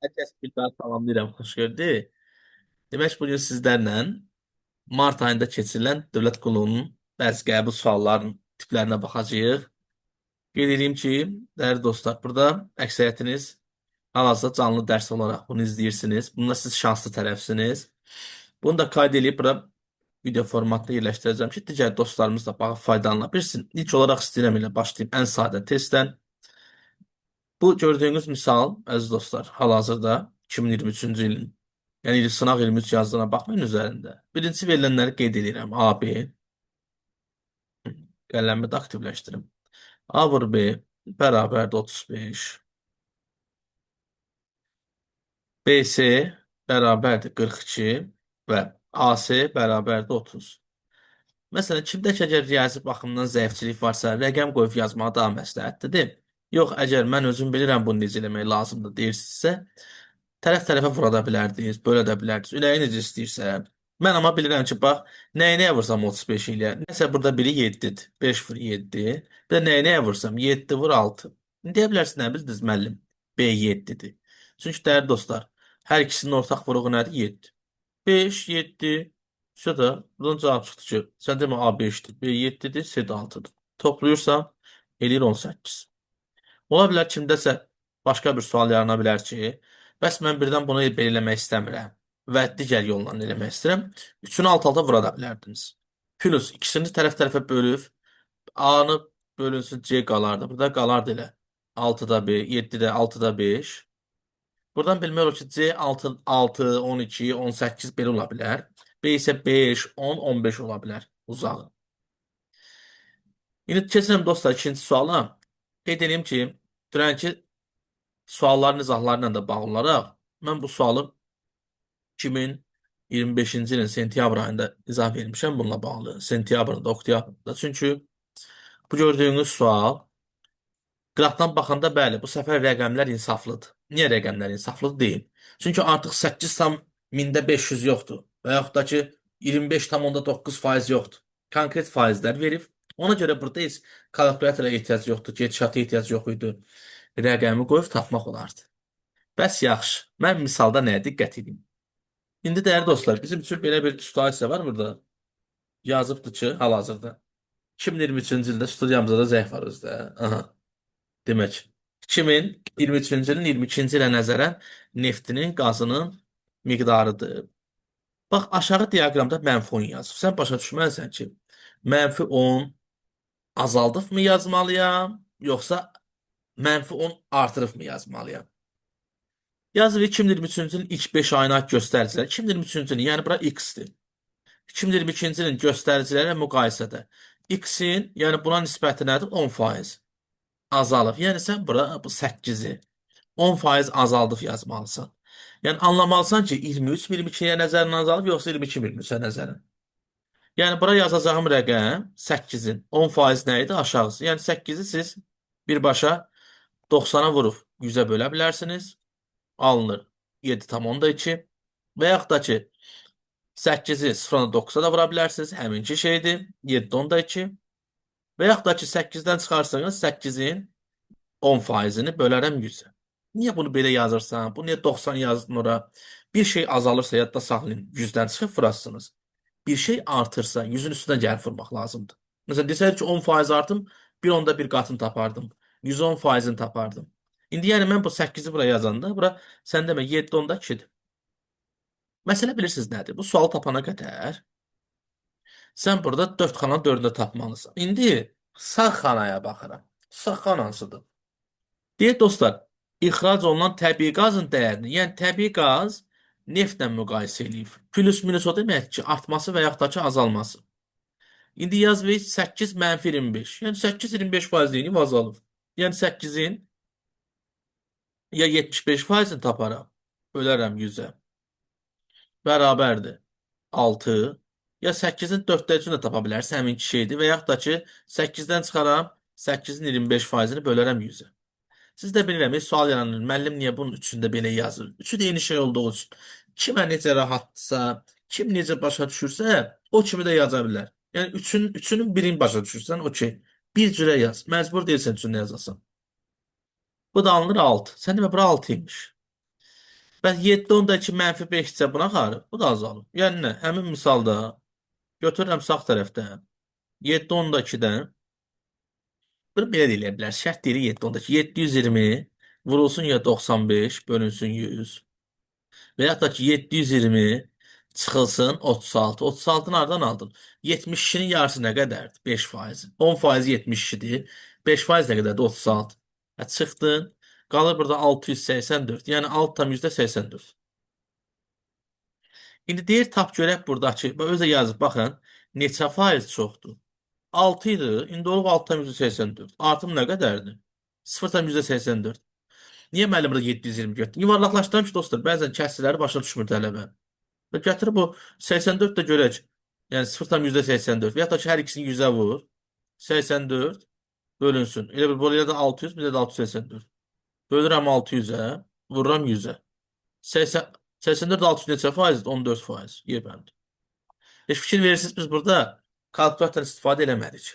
Hər kəs bir daha tamamlayıram. Xoş gördük. Demək, bugün sizlərlə mart ayında keçirilən Dövlət Qulunun dərs qəbul suallarının tiplərinə baxacağıq. Qeyd edeyim ki, dəyərli dostlar, burada əksəriyyətiniz hal-hazırda canlı dərs olaraq bunu izləyirsiniz. Bunda siz şanslı tərəfsiniz. Bunu da qayd edib bura video formatda yerləşdirəcəm ki, digər dostlarımız da baxıb faydalana bilsin. İlk olaraq istəyirəm ilə başlayayım ən sadə testdən. Bu gördüyünüz misal, əziz dostlar, hal-hazırda 2023-cü ilin, yəni sınaq 23 yazdığına baxmayın üzərində. Birinci verilənləri qeyd edirəm. A, B, qələmi də aktivləşdirim. A vur B bərabərdir 35. BC bərabərdir 42 və AC bərabərdir 30. Məsələn, kimdə ki, əgər riyazi baxımdan zəifçilik varsa, rəqəm qoyub yazmağı daha məsləhətlidir. Yox, əgər mən özüm bilirəm bunu necə eləmək lazımdır deyirsinizsə, tərəf-tərəfə vura da bilərdiniz, bölə də bilərdiniz. Ürəyi necə istəyirsə. Mən amma bilirəm ki, bax, nəyə vursam 35 ilə. Nəsə burada biri 7-dir. 5 vur 7. Bir də nəyə vursam 7 vur 6. Deyə bilərsiniz, nə bildiniz müəllim? B 7-dir. Çünki dəyərli dostlar, hər ikisinin ortaq vuruğu nədir? 7. 5, 7. Şurada buradan cavab çıxdı ki, sən demə A 5-dir, B 7-dir, C də 6-dır. Toplayırsan, eləyir 18. Ola bilər kimdəsə başqa bir sual yarana bilər ki, bəs mən birdən bunu belə eləmək istəmirəm və digər yolla eləmək istəyirəm. Üçünü alt-alta vura da bilərdiniz. Plus ikisini tərəf-tərəfə bölüb A-nı bölünsün C qalardı. Burada qalardı elə 6-da B, 7-də 6-da 5. Buradan bilmək olur ki, C 6, 6, 12, 18 belə ola bilər. B isə 5, 10, 15 ola bilər uzağı. İndi keçirəm dostlar ikinci suala. Qeyd edeyim ki, dünənki sualların izahları ilə də bağlı olaraq mən bu sualı 2025-ci ilin sentyabr ayında izah vermişəm bununla bağlı. Sentyabrda, oktyabrda. Çünki bu gördüyünüz sual qıraqdan baxanda bəli, bu səfər rəqəmlər insaflıdır. Niyə rəqəmlər insaflıdır deyil? Çünki artıq 8,500 yoxdur və yaxud da ki 25,9% yoxdur. Konkret faizlər verib. Ona görə burada heç kalkulyatora ehtiyac yoxdur, gedişata ehtiyac yox idi. Rəqəmi qoyub tapmaq olardı. Bəs yaxşı. Mən misalda nəyə diqqət edeyim? İndi dəyərli dostlar, bizim üçün belə bir situasiya var burada. Yazıbdır ki, hal-hazırda 2023-cü ildə studiyamızda da zəif var özdə. Aha. Demək, 2023-cü ilin 22-ci ilə nəzərən neftinin, qazının miqdarıdır. Bax, aşağı diaqramda -10 yazıb. Sən başa düşməlisən ki, -10 azaldıbmı yazmalıyam, yoxsa -10 artırıb mı yazmalıyam? Yazır 2023-cü ilin ilk 5 ayına aid göstəricilər. 2023-cü ilin, yəni bura X-dir. 2022-ci ilin göstəriciləri müqayisədə. X-in, yəni buna nisbəti nədir? 10% azalıb. Yəni sən bura bu 8-i 10% azaldıb yazmalısan. Yəni anlamalısan ki, 23 22-yə nəzərən azalıb, yoxsa 22 23-ə nəzərən. Yəni bura yazacağım rəqəm 8-in 10% nə idi? Aşağısı. Yəni 8-i siz birbaşa 90-a vurub 100-ə bölə bilərsiniz. Alınır 7,2 və yaxud da ki 8-i 0,9-a da vura bilərsiniz. Həminki şeydir. 7,2 və yaxud da ki 8-dən çıxarsanız 8-in 10%-ni bölərəm 100-ə. Niyə bunu belə yazırsan? Bu niyə 90 yazdın ora? Bir şey azalırsa yadda saxlayın. 100-dən çıxıb vurasınız. Bir şey artırsa 100-ün üstünə gəlib vurmaq lazımdır. Məsələn, desəydik ki 10% artım, bir onda bir qatını tapardım. 110%-ni tapardım. İndi yəni mən bu 8-i bura yazanda, bura sən demə 7,2-dir. Məsələ bilirsiniz nədir? Bu sualı tapana qədər sən burada 4 xananın 4-ünü tapmalısan. İndi sağ xanaya baxıram. Sağ xan hansıdır? Deyək dostlar, ixrac olunan təbii qazın dəyərini, yəni təbii qaz neftlə müqayisə eləyib. Plus minus o demək ki, artması və yaxud da ki, azalması. İndi yaz ver 8 -25. Yəni 8 25% deyilib azalıb. Yəni 8-in ya 75%-ni taparam, bölərəm 100-ə. Bərabərdir 6. Ya 8-in 4-də 3-ünü də tapa bilərsən, həminki şeydir. Və yaxud da ki, 8-dən çıxaram, 8-in 25%-ni bölərəm 100-ə. Siz də bilirəm, sual yaranır. Müəllim niyə bunun üçündə belə yazır? Üçü də eyni şey olduğu üçün. Kimə necə rahatdırsa, kim necə başa düşürsə, o kimi də yaza bilər. Yəni üçünün birini başa düşürsən, okey. Bir cürə yaz. Məcbur deyilsən üçünü yazasan. Bu da alınır 6. Sən demə bura 6 imiş. Bəs 7-10-dakı -5-dirsə buna xarı, bu da azalır. Yəni nə? Həmin misalda götürürəm sağ tərəfdən 7-10-dakıdan bunu belə də eləyə bilər. Şərt deyir 7-10-dakı 720 vurulsun ya 95 bölünsün 100 və yaxud da ki 720 çıxılsın 36. 36-nı hardan aldın? 72-nin yarısı nə qədərdir? 5%. 10% 72-dir. 5% nə qədərdir? 36. Çıxdın. Qalır burada 684. Yəni alt tam %84. İndi deyir tap görək buradakı. Özə yazıb baxın. Neçə faiz çoxdur? 6 idi. İndi olub 6,84. Artım nə qədərdir? 0,84. Niyə müəllim burada 720 götürdü? Yuvarlaqlaşdıram ki, dostlar, bəzən kəsrləri başa düşmür tələbə. Və gətirib bu 84 də görək. Yəni 0,84. Və ya da ki, hər ikisini 100-ə vur. 84 bölünsün. Elə bir buraya da 600, bir də 684. Bölürəm 600-ə, vururam 100-ə. 80, 84 600 neçə faizdir? 14 faiz. Yer bənd. Heç fikir verirsiniz biz burada kalkulatordan istifadə eləmədik.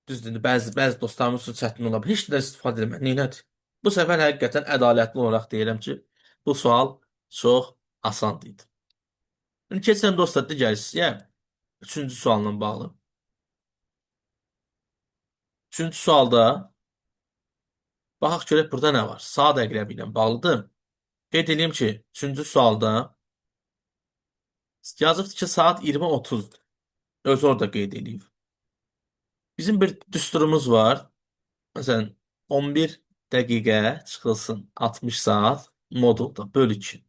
Düzdür, bəzi dostlarımız üçün çətin ola bilər. Heç nədən istifadə eləmədik. Neynədik? Bu səfər həqiqətən ədalətli olaraq deyirəm ki, bu sual çox asan idi. İndi keçirəm dostlar, digər hissəyə. Üçüncü sualla bağlı. Üçüncü sualda baxaq görək burada nə var? Saat əqrəbi ilə bağlıdır. Qeyd edeyim ki, üçüncü sualda yazıbdır ki, saat 20:30-dur. Özü orada qeyd edeyim. Bizim bir düsturumuz var. Məsələn, 11 dəqiqə çıxılsın 60 saat modulda böl 2.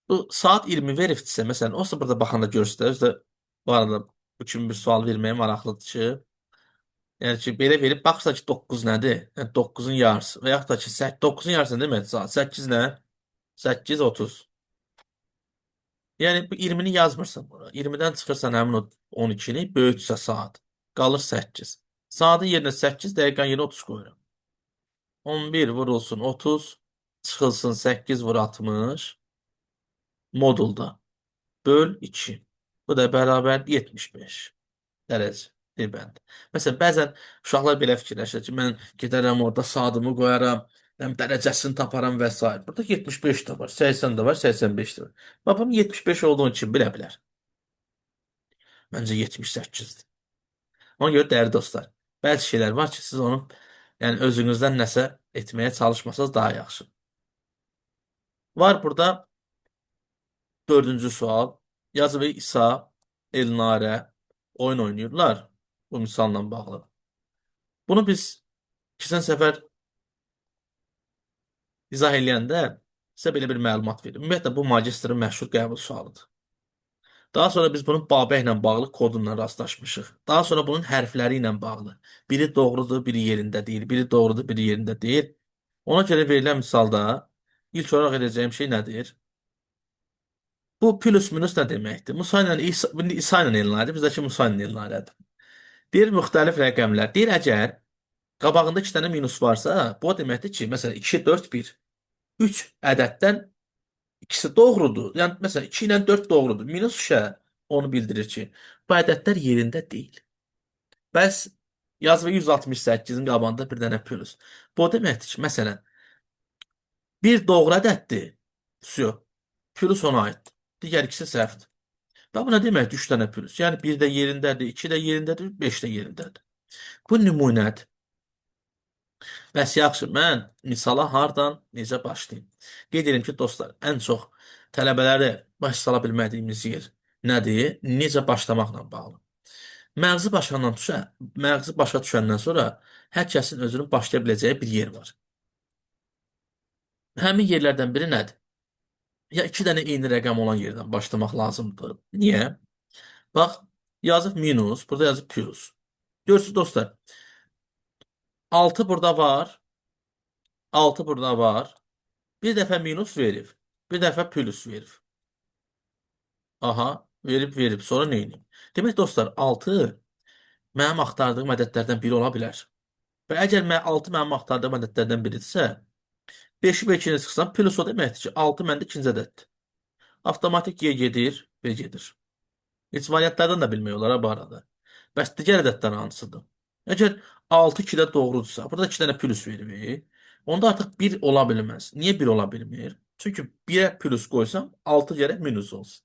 Bu saat 20 veribdirsə, məsələn, olsa burada baxanda görürsünüz. Özdə bu arada bu kimi bir sual verməyə maraqlıdır ki, yəni ki, belə verib baxırsa ki, 9 nədir? Yəni 9-un yarısı və yaxud da ki, 9-un yarısı nə deməkdir saat? 8 nə? 8:30. Yəni bu 20-ni yazmırsan bura. 20-dən çıxırsan həmin o 12-ni böyütsə saat. Qalır 8. Saatın yerinə 8, dəqiqənin yerinə 30 qoyuram. 11 vurulsun 30, çıxılsın 8 vur 60 modulda. Böl 2. Bu da bərabər 75 dərəcə. Bir bənd. Məsələn, bəzən uşaqlar belə fikirləşir ki, mən gedərəm orada saatımı qoyaram, həm dərəcəsini taparam və s. Burada 75 də var, 80 də var, 85 də var. Babam 75 olduğu için bilə bilər. Məncə 78-dir. Ona görə dəyərli dostlar, bəzi şeylər var ki, siz onu yəni özünüzdən nəsə etməyə çalışmasanız daha yaxşı. Var burada dördüncü sual. Yazı və İsa, Elnarə oyun oynayırlar bu misalla bağlı. Bunu biz keçən səfər izah eləyəndə sizə belə bir məlumat verim. Ümumiyyətlə, bu magistrin məşhur qəbul sualıdır. Daha sonra biz bunun babə ilə bağlı kodunla rastlaşmışıq. Daha sonra bunun hərfləri ilə bağlı. Biri doğrudur, biri yerində deyil. Biri doğrudur, biri yerində deyil. Ona görə verilən misalda ilk olaraq edəcəyim şey nədir? Bu plus minus nə deməkdir? Musa ilə İsa ilə elnədir, bizdəki Musa ilə elnədədir. Deyir müxtəlif rəqəmlər. Deyir əgər qabağında 2 dənə minus varsa, bu o deməkdir ki, məsələn 2, 4, 1. 3 ədəddən ikisi doğrudur. Yəni məsələn 2 ilə 4 doğrudur. Minus şə onu bildirir ki, bu ədədlər yerində deyil. Bəs yaz və 168-in qabağında bir dənə plus. Bu o deməkdir ki, məsələn bir doğru ədəddir. Vsyo. Plus ona aiddir. Digər ikisi səhvdir. Və bu nə deməkdir? 3 dənə plus. Yəni 1 də yerindədir, 2 də yerindədir, 5 də yerindədir. Bu nümunədir. Bəs yaxşı, mən misala hardan, necə başlayayım? Qeyd edim ki, dostlar, ən çox tələbələri baş sala bilmədiyimiz yer nədir? Necə başlamaqla bağlı. Məğzi başa düşəndən sonra hər kəsin özünün başlaya biləcəyi bir yer var. Həmin yerlərdən biri nədir? Ya 2 dənə eyni rəqəm olan yerdən başlamaq lazımdır. Niyə? Bax, yazıb minus, burada yazıb plus. Görürsünüz dostlar, 6 burada var, 6 burada var. Bir dəfə minus verib, bir dəfə plus verib. Aha, verib. Sonra neyini? Demək dostlar, 6 mənim axtardığım ədədlərdən biri ola bilər. Və əgər 6 mənim axtardığım ədədlərdən biridirsə, 5-i və 2-ni çıxsam, plus o deməkdir ki, 6 məndə ikinci ədəddir. Avtomatik Y gedir, B gedir. Heç variantlardan da bilmək olar bu arada. Bəs digər ədədlər hansıdır? Əgər 6 2-də doğrudursa, burada 2 dənə plus verir. Onda artıq bir ola bilməz. Niyə bir ola bilmir? Çünki 1-ə plus qoysam 6 gərək minus olsun.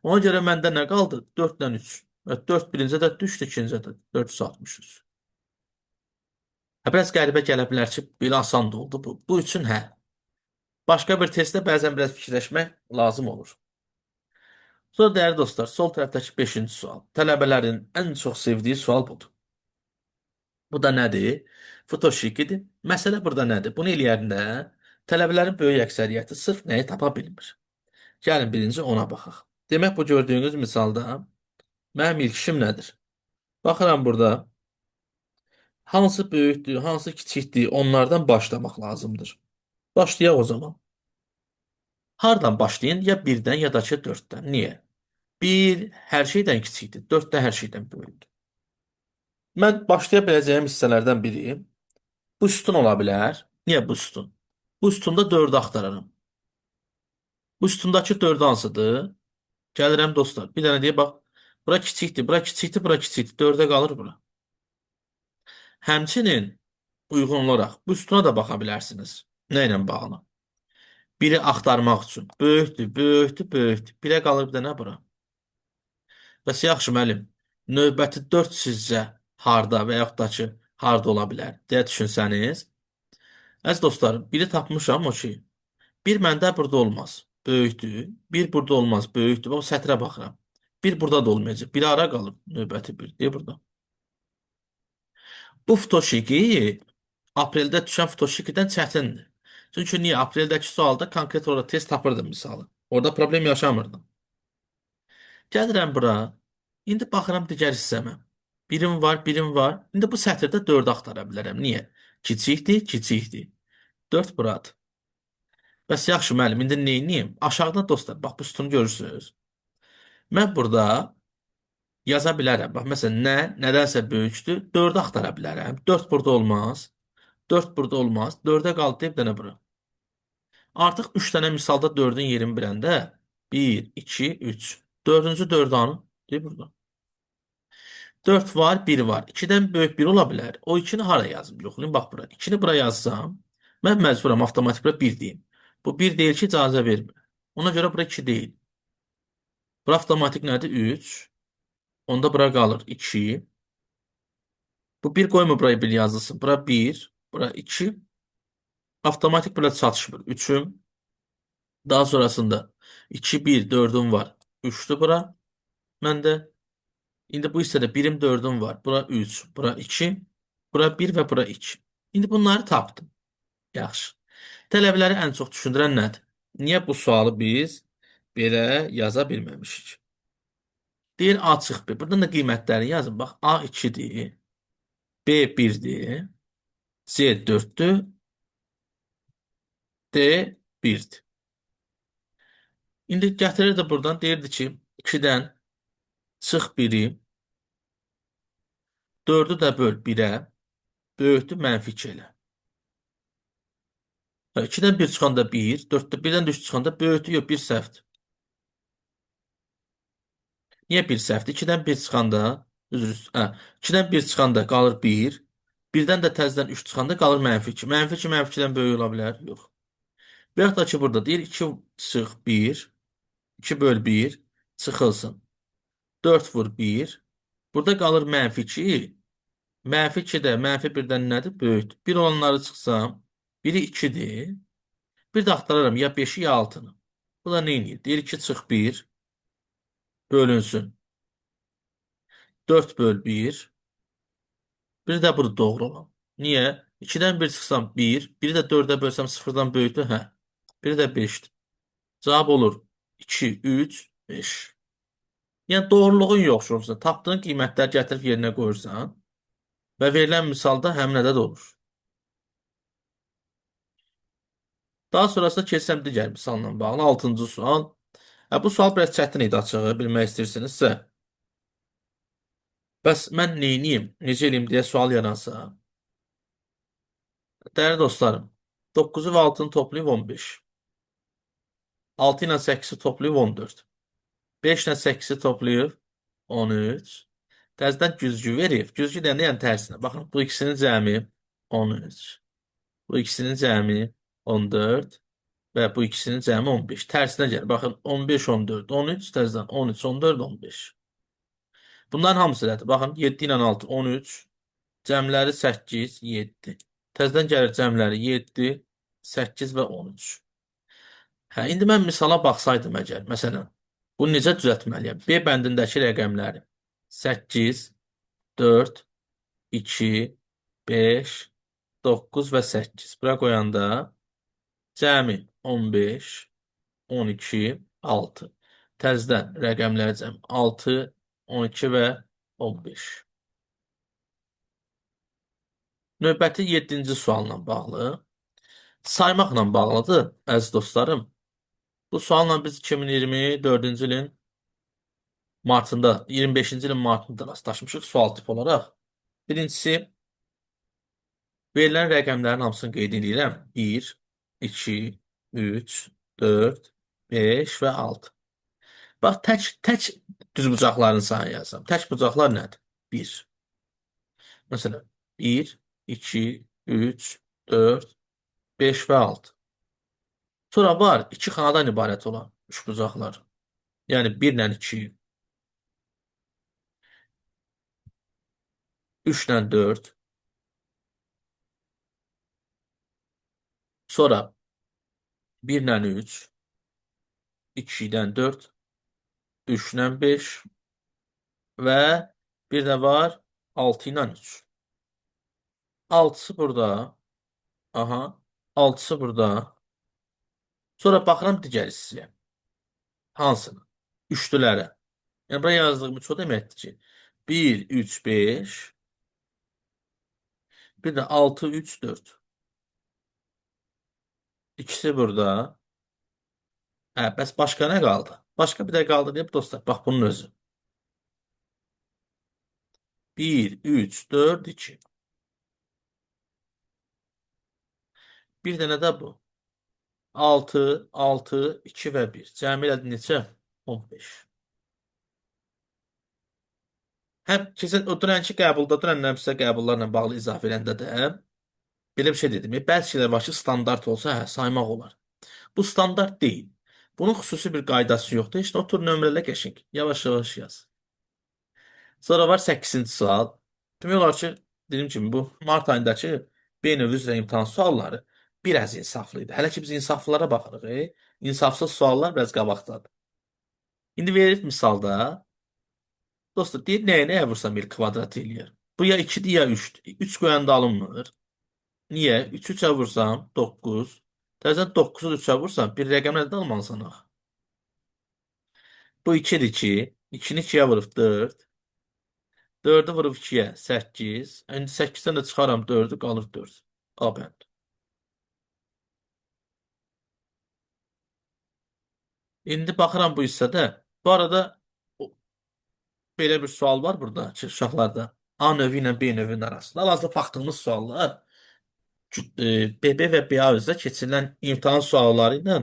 Ona görə məndə nə qaldı? 4-dən 3. Və 4 birinci ədəd düşdü, ikinci ədəd 463. Biraz qəribə gələ bilər ki, belə asan da oldu bu. Bu üçün hə. Başqa bir testdə bəzən biraz fikirləşmək lazım olur. Sonra dəyərli dostlar, sol tərəfdəki 5-ci sual. Tələbələrin ən çox sevdiyi sual budur. Bu da nədir? Futoşikidir. Məsələ burada nədir? Bunu eləyəndə tələbələrin böyük əksəriyyəti sırf nəyi tapa bilmir. Gəlin birinci ona baxaq. Demək bu gördüyünüz misalda mənim ilk işim nədir? Baxıram burada hansı böyükdür, hansı kiçikdir, onlardan başlamaq lazımdır. Başlayaq o zaman. Hardan başlayın? Ya birdən ya da ki 4-dən. Niyə? 1 hər şeydən kiçikdir, 4 də hər şeydən böyükdür. Mən başlaya biləcəyim hissələrdən biri bu sütun ola bilər. Niyə bu sütun? Bu sütunda 4-ü axtararam. Bu sütundakı 4 hansıdır? Gəlirəm dostlar. Bir dənə deyə bax. Bura kiçikdir, bura kiçikdir, bura kiçikdir. 4-ə qalır bura. Həmçinin uyğun olaraq bu sütuna da baxa bilərsiniz. Nə ilə bağlı? Biri axtarmaq üçün. Böyükdür, böyükdür, böyükdür. Birə qalır bir dənə bura. Bəs yaxşı müəllim, növbəti 4 sizcə harda və yaxud da ki, harda ola bilər deyə düşünsəniz. Əziz dostlarım, biri tapmışam o ki, bir məndə burada olmaz, böyükdür. Bir burada olmaz, böyükdür. Bax, sətrə baxıram. Bir burada da olmayacaq. Biri ara qalıb, növbəti bir. Deyə burada. Bu fotoşiki apreldə düşən fotoşikidən çətindir. Çünki niyə? Apreldəki sualda konkret olaraq test tapırdım misalı. Orada problem yaşamırdım. Gəlirəm bura. İndi baxıram digər hissəmə. Birim var, birim var. İndi bu sətirdə 4 axtara bilərəm. Niyə? Kiçikdir, kiçikdir. 4 buradır. Bəs yaxşı müəllim, indi neyniyim? Aşağıda dostlar, bax bu sütunu görürsünüz. Mən burada yaza bilərəm. Bax məsələn, nədənsə böyükdür. 4-ü axtara bilərəm. 4 burada olmaz. 4 burada olmaz. 4-ə qaldı deyib dənə bura. Artıq 3 dənə misalda 4-ün yerini biləndə 1, 2, 3. 4-cü 4 anı deyib burada. 4 var, 1 var. 2-dən böyük 1 ola bilər. O 2-ni hara yazım? Yoxlayın, bax bura. 2-ni bura yazsam, mən məcburam avtomatik bura 1 deyim. Bu 1 deyil ki, icazə vermir. Ona görə bura 2 deyil. Bura avtomatik nədir? 3. Onda bura qalır 2. Bu 1 qoyma burayı 1 yazılsın. Bura 1, bura 2. Avtomatik bura çatışmır. 3'üm. Daha sonrasında 2, 1, 4'üm var. 3'tü bura. Məndə. İndi bu hissədə 1'im 4'üm var. Bura 3, bura 2, bura 1 və bura 2. İndi bunları tapdım. Yaxşı. Tələbələri ən çox düşündürən nədir? Niyə bu sualı biz belə yaza bilməmişik? Deyir A çıx B. Buradan da qiymətləri yazın. Bax A 2-dir, B 1-dir, C 4-dür, D 1-dir. İndi gətirirdi buradan deyirdi ki 2-dən çıx 1-i, 4-ü də böl 1-ə, böyükdür -2 elə. 2-dən 1 çıxanda 1, 4-də 1-dən 3 çıxanda böyükdür, yox 1 səhvdir. Niyə 1 səhvdir? 2-dən 1 çıxanda, üzr hə, 2-dən 1 çıxanda qalır 1, 1-dən də təzədən 3 çıxanda qalır -2. -2 -2-dən böyük ola bilər? Yox. Və yaxud da ki, burada deyir 2 çıx 1, 2 böl 1 çıxılsın. 4 vur 1. Burada qalır -2. -2 də -1-dən nədir? Böyükdür. 1 olanları çıxsam, biri 2-dir. Bir də axtararam ya 5-i ya 6-nı. Bu da neyniyir? Deyir 2 çıx 1 bölünsün. 4 böl 1. Bir də bu doğru olan. Niyə? 2-dən 1 çıxsam 1. Biri də 4-ə bölsəm 0-dan böyükdür. Hə. Biri də 5-dir. Cavab olur 2, 3, 5. Yəni doğruluğun yoxşursa, tapdığın qiymətləri gətirib yerinə qoyursan və verilən misalda həmin ədəd olur. Daha sonrasında keçsəm digər misalla bağlı 6-cı sual. Bu sual biraz çətin idi açığı, bilmək istəyirsinizsə. Bəs mən neyniyim, necə eləyim deyə sual yaransa. Dəyərli dostlarım, 9-u və 6-nı toplayıb 15. 6 ilə 8-i toplayıb 14. 5 ilə 8-i toplayıb 13. Təzədən güzgü verib. Güzgü deyəndə yəni tərsinə. Baxın, bu ikisinin cəmi 13. Bu ikisinin cəmi 14 və bu ikisinin cəmi 15. Tərsinə gəl. Baxın 15, 14, 13, təzədən 13, 14, 15. Bunların hamısı elədir. Baxın 7 ilə 6, 13. Cəmləri 8, 7. Təzədən gəlir cəmləri 7, 8 və 13. Hə, indi mən misala baxsaydım əgər, məsələn, bunu necə düzəltməliyəm? B bəndindəki rəqəmləri 8, 4, 2, 5, 9 və 8. Bura qoyanda cəmi 15, 12, 6. Təzədən rəqəmləri cəmi 6, 12 və 15. Növbəti 7-ci sualla bağlı. Saymaqla bağlıdır, əziz dostlarım. Bu sualla biz 2024-cü ilin martında, 25-ci ilin martında rastlaşmışıq sual tipi olaraq. Birincisi, verilən rəqəmlərin hamısını qeyd edirəm. 1, 2, 3, 4, 5 və 6. Bax, tək düzbucaqların sayını yazsam. Tək bucaqlar nədir? 1. Məsələn, 1, 2, 3, 4, 5 və 6. Sonra var 2 xanadan ibarət olan üçbucaqlar. Yəni 1 ilə 2, 3 ilə 4, sonra 1 ilə 3, 2 ilə 4, 3 ilə 5 və bir də var 6 ilə 3. 6-sı burada. Aha. 6-sı burada. Sonra baxıram digər hissəyə. Hansını? Üçlülərə. Yəni buraya yazdığım 3 o deməkdir ki, 1, 3, 5, bir də 6, 3, 4. İkisi burada. Hə, bəs başqa nə qaldı? Başqa bir də qaldı deyib dostlar. Bax bunun özü. 1, 3, 4, 2. Bir dənə də bu. 6, 6, 2 və 1. Cəmi elədi neçə? 15. Həm keçən o dünənki qəbulda, dünəndən sizə qəbullarla bağlı izafə edəndə də belə bir şey dedim. Bəzi şeylər var ki, standart olsa, hə, saymaq olar. Bu standart deyil. Bunun xüsusi bir qaydası yoxdur. İşte otur nömrələ qəşəng. Yavaş-yavaş yaz. Sonra var 8-ci sual. Demək olar ki, dediyim kimi bu mart ayındakı B növü üzrə imtahan sualları biraz insaflı idi. Hələ ki biz insaflılara baxırıq. İnsafsız suallar biraz qabaqdadır. İndi veririk misalda. Dostlar, deyir nəyə vursam bir kvadrat eləyər. Bu ya 2-dir ya 3-dür. 3 qoyanda alınmır. Niyə? 3-ü 3-ə vursam 9. Təzədən 9-u 3-ə vursam bir rəqəm əldə almalısan axı. Bu 2-dir 2. 2-ni 2-yə vurub 4. 4-ü vurub 2-yə 8. İndi 8-dən də çıxaram 4-ü qalır 4. A bənd. İndi baxıram bu hissədə. Bu arada belə bir sual var burada ki, uşaqlarda. A növü ilə B növünün arasında. Hal-hazırda baxdığımız suallar BB və BA üzrə keçirilən imtahan sualları ilə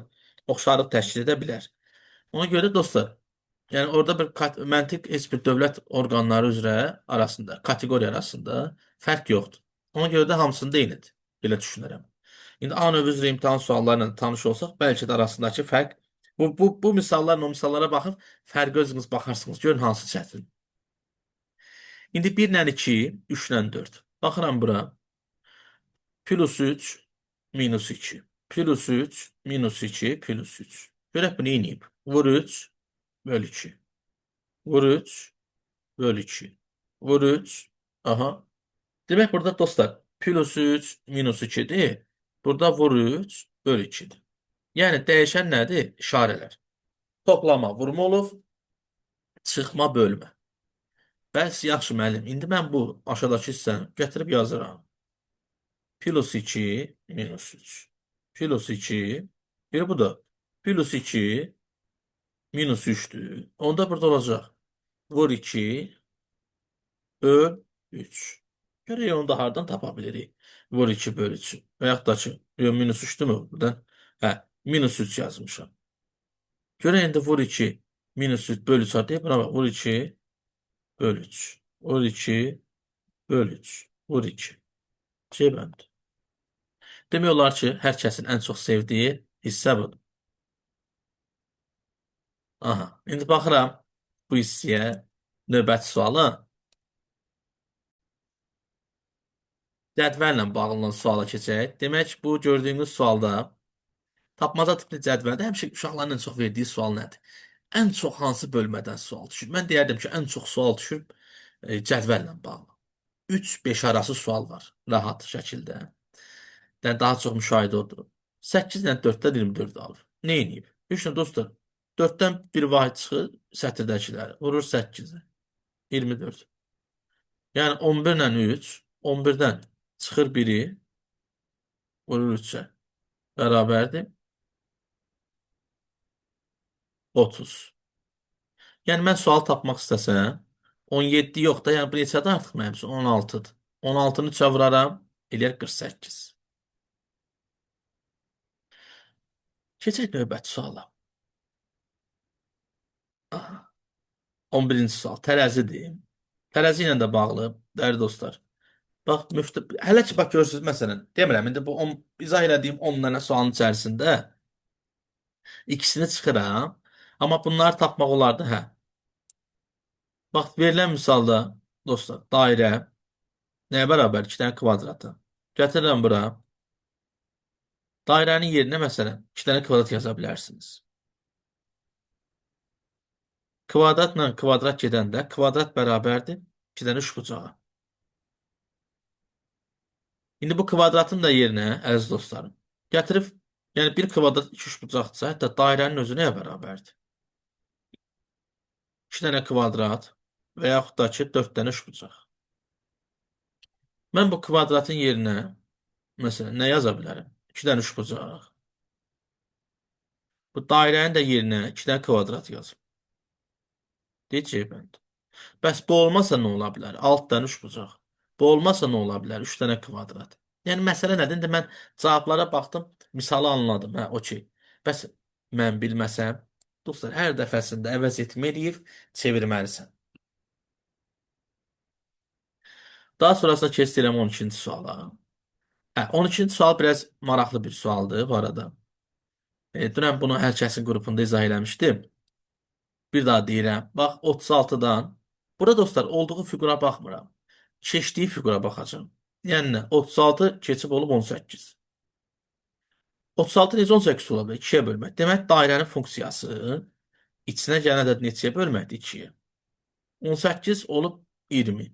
oxşarlıq təşkil edə bilər. Ona görə dostlar, yəni orada bir məntiq heç bir dövlət orqanları üzrə arasında, kateqoriya arasında fərq yoxdur. Ona görə də hamısında eynidir. Belə düşünürəm. İndi A növü üzrə imtahan sualları ilə tanış olsaq, bəlkə də arasındakı fərq bu misallarla o misallara baxıb fərqə özünüz baxarsınız. Görün hansı çətin. İndi 1 ilə 2, 3 ilə 4. Baxıram bura. Plus 3, minus 2. Plus 3, minus 2, plus 3. Görək bu neyniyib? Vur 3, böl 2. Vur 3, böl 2. Vur 3. Aha. Demək burada dostlar, plus 3, minus 2-dir. Burada vur 3, böl 2-dir. Yəni dəyişən nədir? İşarələr. Toplama, vurma olub, çıxma, bölmə. Bəs yaxşı müəllim, indi mən bu aşağıdakı hissəni gətirib yazıram. Plus 2, minus 3. Plus 2, bir bu da. Plus 2, minus 3'tür. Onda burada olacaq. Vur 2, böl 3. Görək onu da hardan tapa bilirik. Vur 2, böl 3. Və yaxud da ki, minus 3'tür mü buradan? Hə, minus 3 yazmışam. Görək indi vur 2, minus 3, böl 3 deyib. Buna bax, vur 2, böl 3. Vur 2, böl 3. Vur 2. C bənd. Demək olar ki, hər kəsin ən çox sevdiyi hissə budur. Aha, indi baxıram bu hissəyə. Növbəti sualı cədvəllə bağlı suala keçək. Demək, bu gördüyünüz sualda tapmaca tipli cədvəldə həmişə uşaqların ən çox verdiyi sual nədir? Ən çox hansı bölmədən sual düşür? Mən deyərdim ki, ən çox sual düşür cədvəllə bağlı. 3-5 arası sual var rahat şəkildə. Yəni daha çox müşahidə odur. 8 ilə 4-dən 24 alır. Nə edib? Düşünün dostlar. 4-dən bir vahid çıxır sətirdəkiləri. Vurur 8-i. 24. Yəni 11 ilə 3, 11-dən çıxır biri, vurur 3-ə. Bərabərdir 30. Yəni mən sual tapmaq istəsəm, 17 yox da, yəni bu neçədir artıq mənim üçün? 16-dır. 16-nı 3-ə vuraram, eləyər 48. Keçək növbəti suala. Aha. 11-ci sual. Tərəzidir. Tərəzi ilə də bağlı, dəyərli dostlar. Bax, hələ ki, bax, görürsünüz, məsələn, demirəm, indi bu 10, izah elədiyim 10 dənə sualın içərisində ikisini çıxıram, amma bunları tapmaq olardı, hə. Bax, verilən misalda, dostlar, dairə nəyə bərabər? 2 dənə kvadratı. Gətirirəm bura. Dairənin yerinə, məsələn, 2 dənə kvadrat yaza bilərsiniz. Kvadratla kvadrat gedəndə kvadrat bərabərdir 2 dənə üçbucağa. İndi bu kvadratın da yerinə, əziz dostlarım, gətirib, yəni bir kvadrat iki üçbucaqdırsa, hətta dairənin özü nəyə bərabərdir? 2 dənə kvadrat və yaxud da ki, 4 dənə üçbucaq. Mən bu kvadratın yerinə, məsələn, nə yaza bilərəm? 2 dənə üçbucaq. Bu dairənin də yerinə 2 dənə kvadrat yazım. Deyəcək bənd. Bəs bu olmasa nə ola bilər? 6 dənə üçbucaq. Bu olmasa nə ola bilər? 3 dənə kvadrat. Yəni məsələ nədir? İndi mən cavablara baxdım, misalı anladım. Hə, okey. Bəs mən bilməsəm, dostlar, hər dəfəsində əvəz etmə eləyib çevirməlisən. Daha sonrasında keçirəm 12-ci suala. Hə, 12-ci sual biraz maraqlı bir sualdır bu arada. Dünən bunu hər kəsin qrupunda izah eləmişdim. Bir daha deyirəm. Bax, 36-dan. Burada dostlar, olduğu fiqura baxmıram. Keçdiyi fiqura baxacağım. Yəni nə? 36 keçib olub 18. 36 necə 18 ola bilər? 2-yə bölmək. Demək, dairənin funksiyası içinə gələn ədəd neçəyə bölməkdir? 2-yə. 18 olub 20.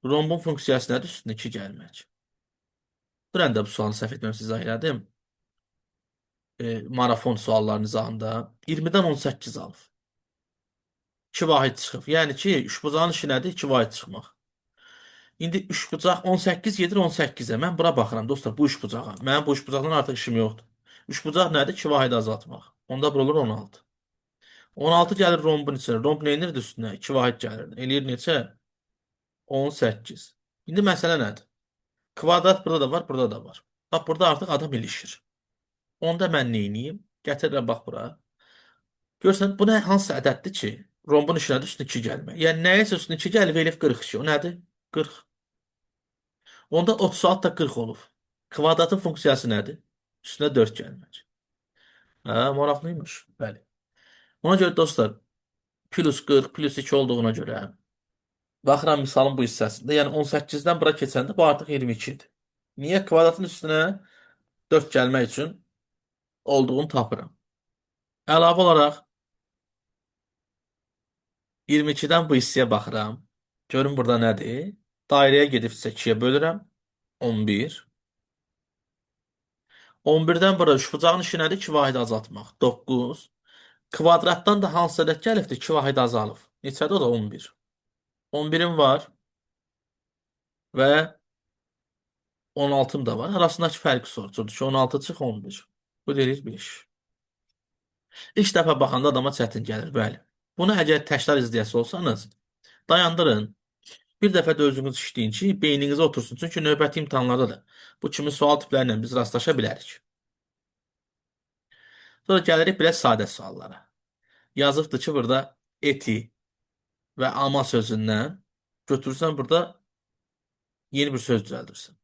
Rombun funksiyası nədir? Üstünə 2 gəlmək. Dünən də bu sualı səhv etməmişsiniz, izah elədim. Marafon suallarının izahında 20-dən 18 alıb. 2 vahid çıxıb. Yəni ki, üçbucağın işi nədir? 2 vahid çıxmaq. İndi üçbucaq 18 gedir 18-ə. Mən bura baxıram dostlar, bu üçbucağa. Mənim bu üçbucaqdan artıq işim yoxdur. Üçbucaq nədir? 2 vahid azaltmaq. Onda bura olur 16. 16 gəlir rombun içinə. Romb nə edirdi üstünə? 2 vahid gəlir. Eləyir neçə? 18. İndi məsələ nədir? Kvadrat burada da var, burada da var. Bax, burada artıq adam ilişir. Onda mən nə edeyim? Gətirirəm bax bura. Görsən, bu nə hansı ədəddir ki, rombun işinə də üstünə 2 gəlmək. Yəni nəyəsə üstünə 2 gəlib elif 42. O nədir? 40. Onda 36 da 40 olub. Kvadratın funksiyası nədir? Üstünə 4 gəlmək. Hə, maraqlıymış. Bəli. Ona görə dostlar, plus 40, plus 2 olduğuna görə baxıram misalın bu hissəsində. Yəni 18-dən bura keçəndə bu artıq 22-dir. Niyə? Kvadratın üstünə 4 gəlmək üçün olduğunu tapıram. Əlavə olaraq 22-dən bu hissəyə baxıram. Görün burada nədir? Dairəyə gedibsə 2-yə bölürəm. 11. 11-dən bura üçbucağın işi nədir? 2 vahid azaltmaq. 9. Kvadratdan da hansı ədəd gəlibdir? 2 vahid azalıb. Neçədir o da? 11. 11-im var və 16-ım da var. Arasındakı fərqi soruşurdu ki, 16 çıx 11. Bu deyir 5. İlk dəfə baxanda adama çətin gəlir, bəli. Bunu əgər təkrar izləyəsi olsanız, dayandırın. Bir dəfə də özünüz işləyin ki, beyninizə otursun. Çünki növbəti imtahanlarda da bu kimi sual tipləri ilə biz rastlaşa bilərik. Sonra gəlirik biraz sadə suallara. Yazıbdır ki, burada eti və ama sözündən götürürsən burada yeni bir söz düzəldirsən.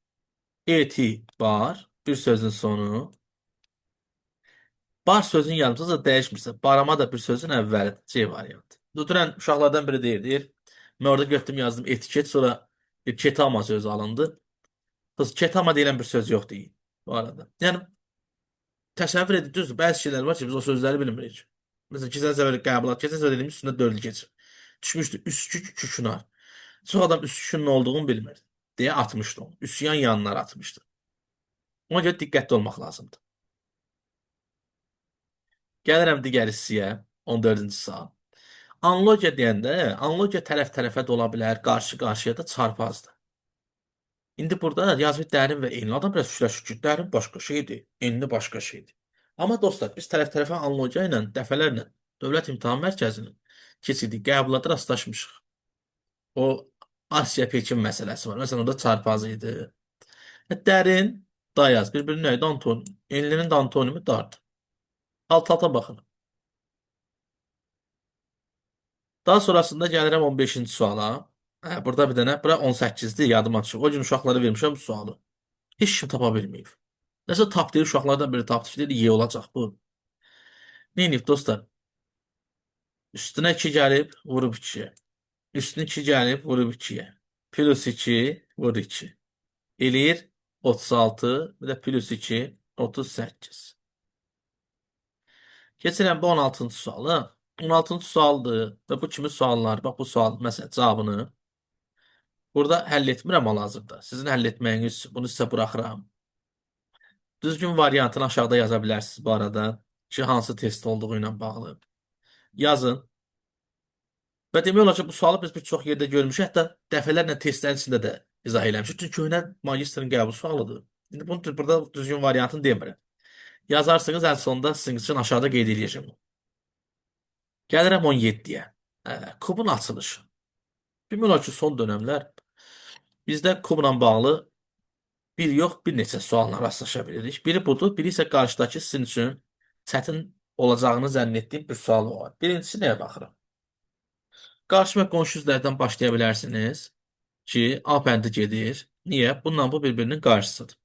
Eti var, bir sözün sonu. Bar sözün yanımsız da dəyişmirsə, barama da bir sözün əvvəlidir. C variantı. Dünən uşaqlardan biri deyir. Mən orada götürdüm yazdım etiket, sonra bir ketama sözü alındı. Kız ketama deyilən bir söz yox deyil bu arada. Yəni təsəvvür edin, düzdür, bəzi şeylər var ki, biz o sözləri bilmirik. Məsələn, keçən səfər qəbulat, keçən səfər dediyimiz üstündə dördü keçir. Düşmüşdü üskük kükünar. Çox adam üskükün nə olduğunu bilmir deyə atmışdı onu. Üsyan yanlara atmışdı. Ona görə diqqətli olmaq lazımdır. Gəlirəm digər hissəyə, 14-cü sual. Analogiya deyəndə, analogiya tərəf-tərəfə də ola bilər, qarşı-qarşıya da çarpazdır. İndi burada yazı dərin və enli adam biraz fikirləşir ki, dərin başqa şeydir, enli başqa şeydir. Amma dostlar, biz tərəf-tərəfə analogiya ilə dəfələrlə Dövlət İmtahan Mərkəzinin keçirdiyi qəbullarda rastlaşmışıq. O Asiya Pekin məsələsi var. Məsələn, orada çarpazı idi. Dərin, dayaz, bir-birinin nəydi? Antonim. Enlinin də antonimi dardır. Alt-alta baxın. Daha sonrasında gəlirəm 15-ci suala. Burada bir dənə, bura 18-dir, yadıma düşür. O gün uşaqlara vermişəm bu sualı. Heç kim tapa bilməyib. Nəsə tap deyir, uşaqlardan biri tapdı ki, deyir, ye olacaq bu. Neyinib dostlar? Üstünə 2 gəlib, vurub 2-yə. Üstünə 2 gəlib, vurub 2-yə. Plus 2, vur 2. Eləyir 36, bir də plus 2, 38. Keçirəm bu 16-cı sualı. 16-cı sualdır və bu kimi suallar, bax bu sual, məsələn, cavabını burada həll etmirəm hal-hazırda. Sizin həll etməyiniz, bunu sizə buraxıram. Düzgün variantını aşağıda yaza bilərsiniz bu arada ki, hansı test olduğu ilə bağlı. Yazın. Və demək olar ki, bu sualı biz bir çox yerdə görmüşük, hətta dəfələrlə testlərin içində də izah eləmişik. Çünki köhnə magistrin qəbul sualıdır. İndi bunu burada düzgün variantını demirəm. Yazarsınız, ən sonunda sizin üçün aşağıda qeyd edəcəm. Gəlirəm 17-yə. Kubun açılışı. Demək olar ki, son dönəmlər bizdə kubla bağlı bir yox, bir neçə sualla rastlaşa bilirik. Biri budur, biri isə qarşıdakı sizin üçün çətin olacağını zənn etdiyim bir sual var. Birincisi nəyə baxıram? Qarşı və qonşu üzlərdən başlaya bilərsiniz ki, A bəndi gedir. Niyə? Bununla bu bir-birinin qarşısıdır.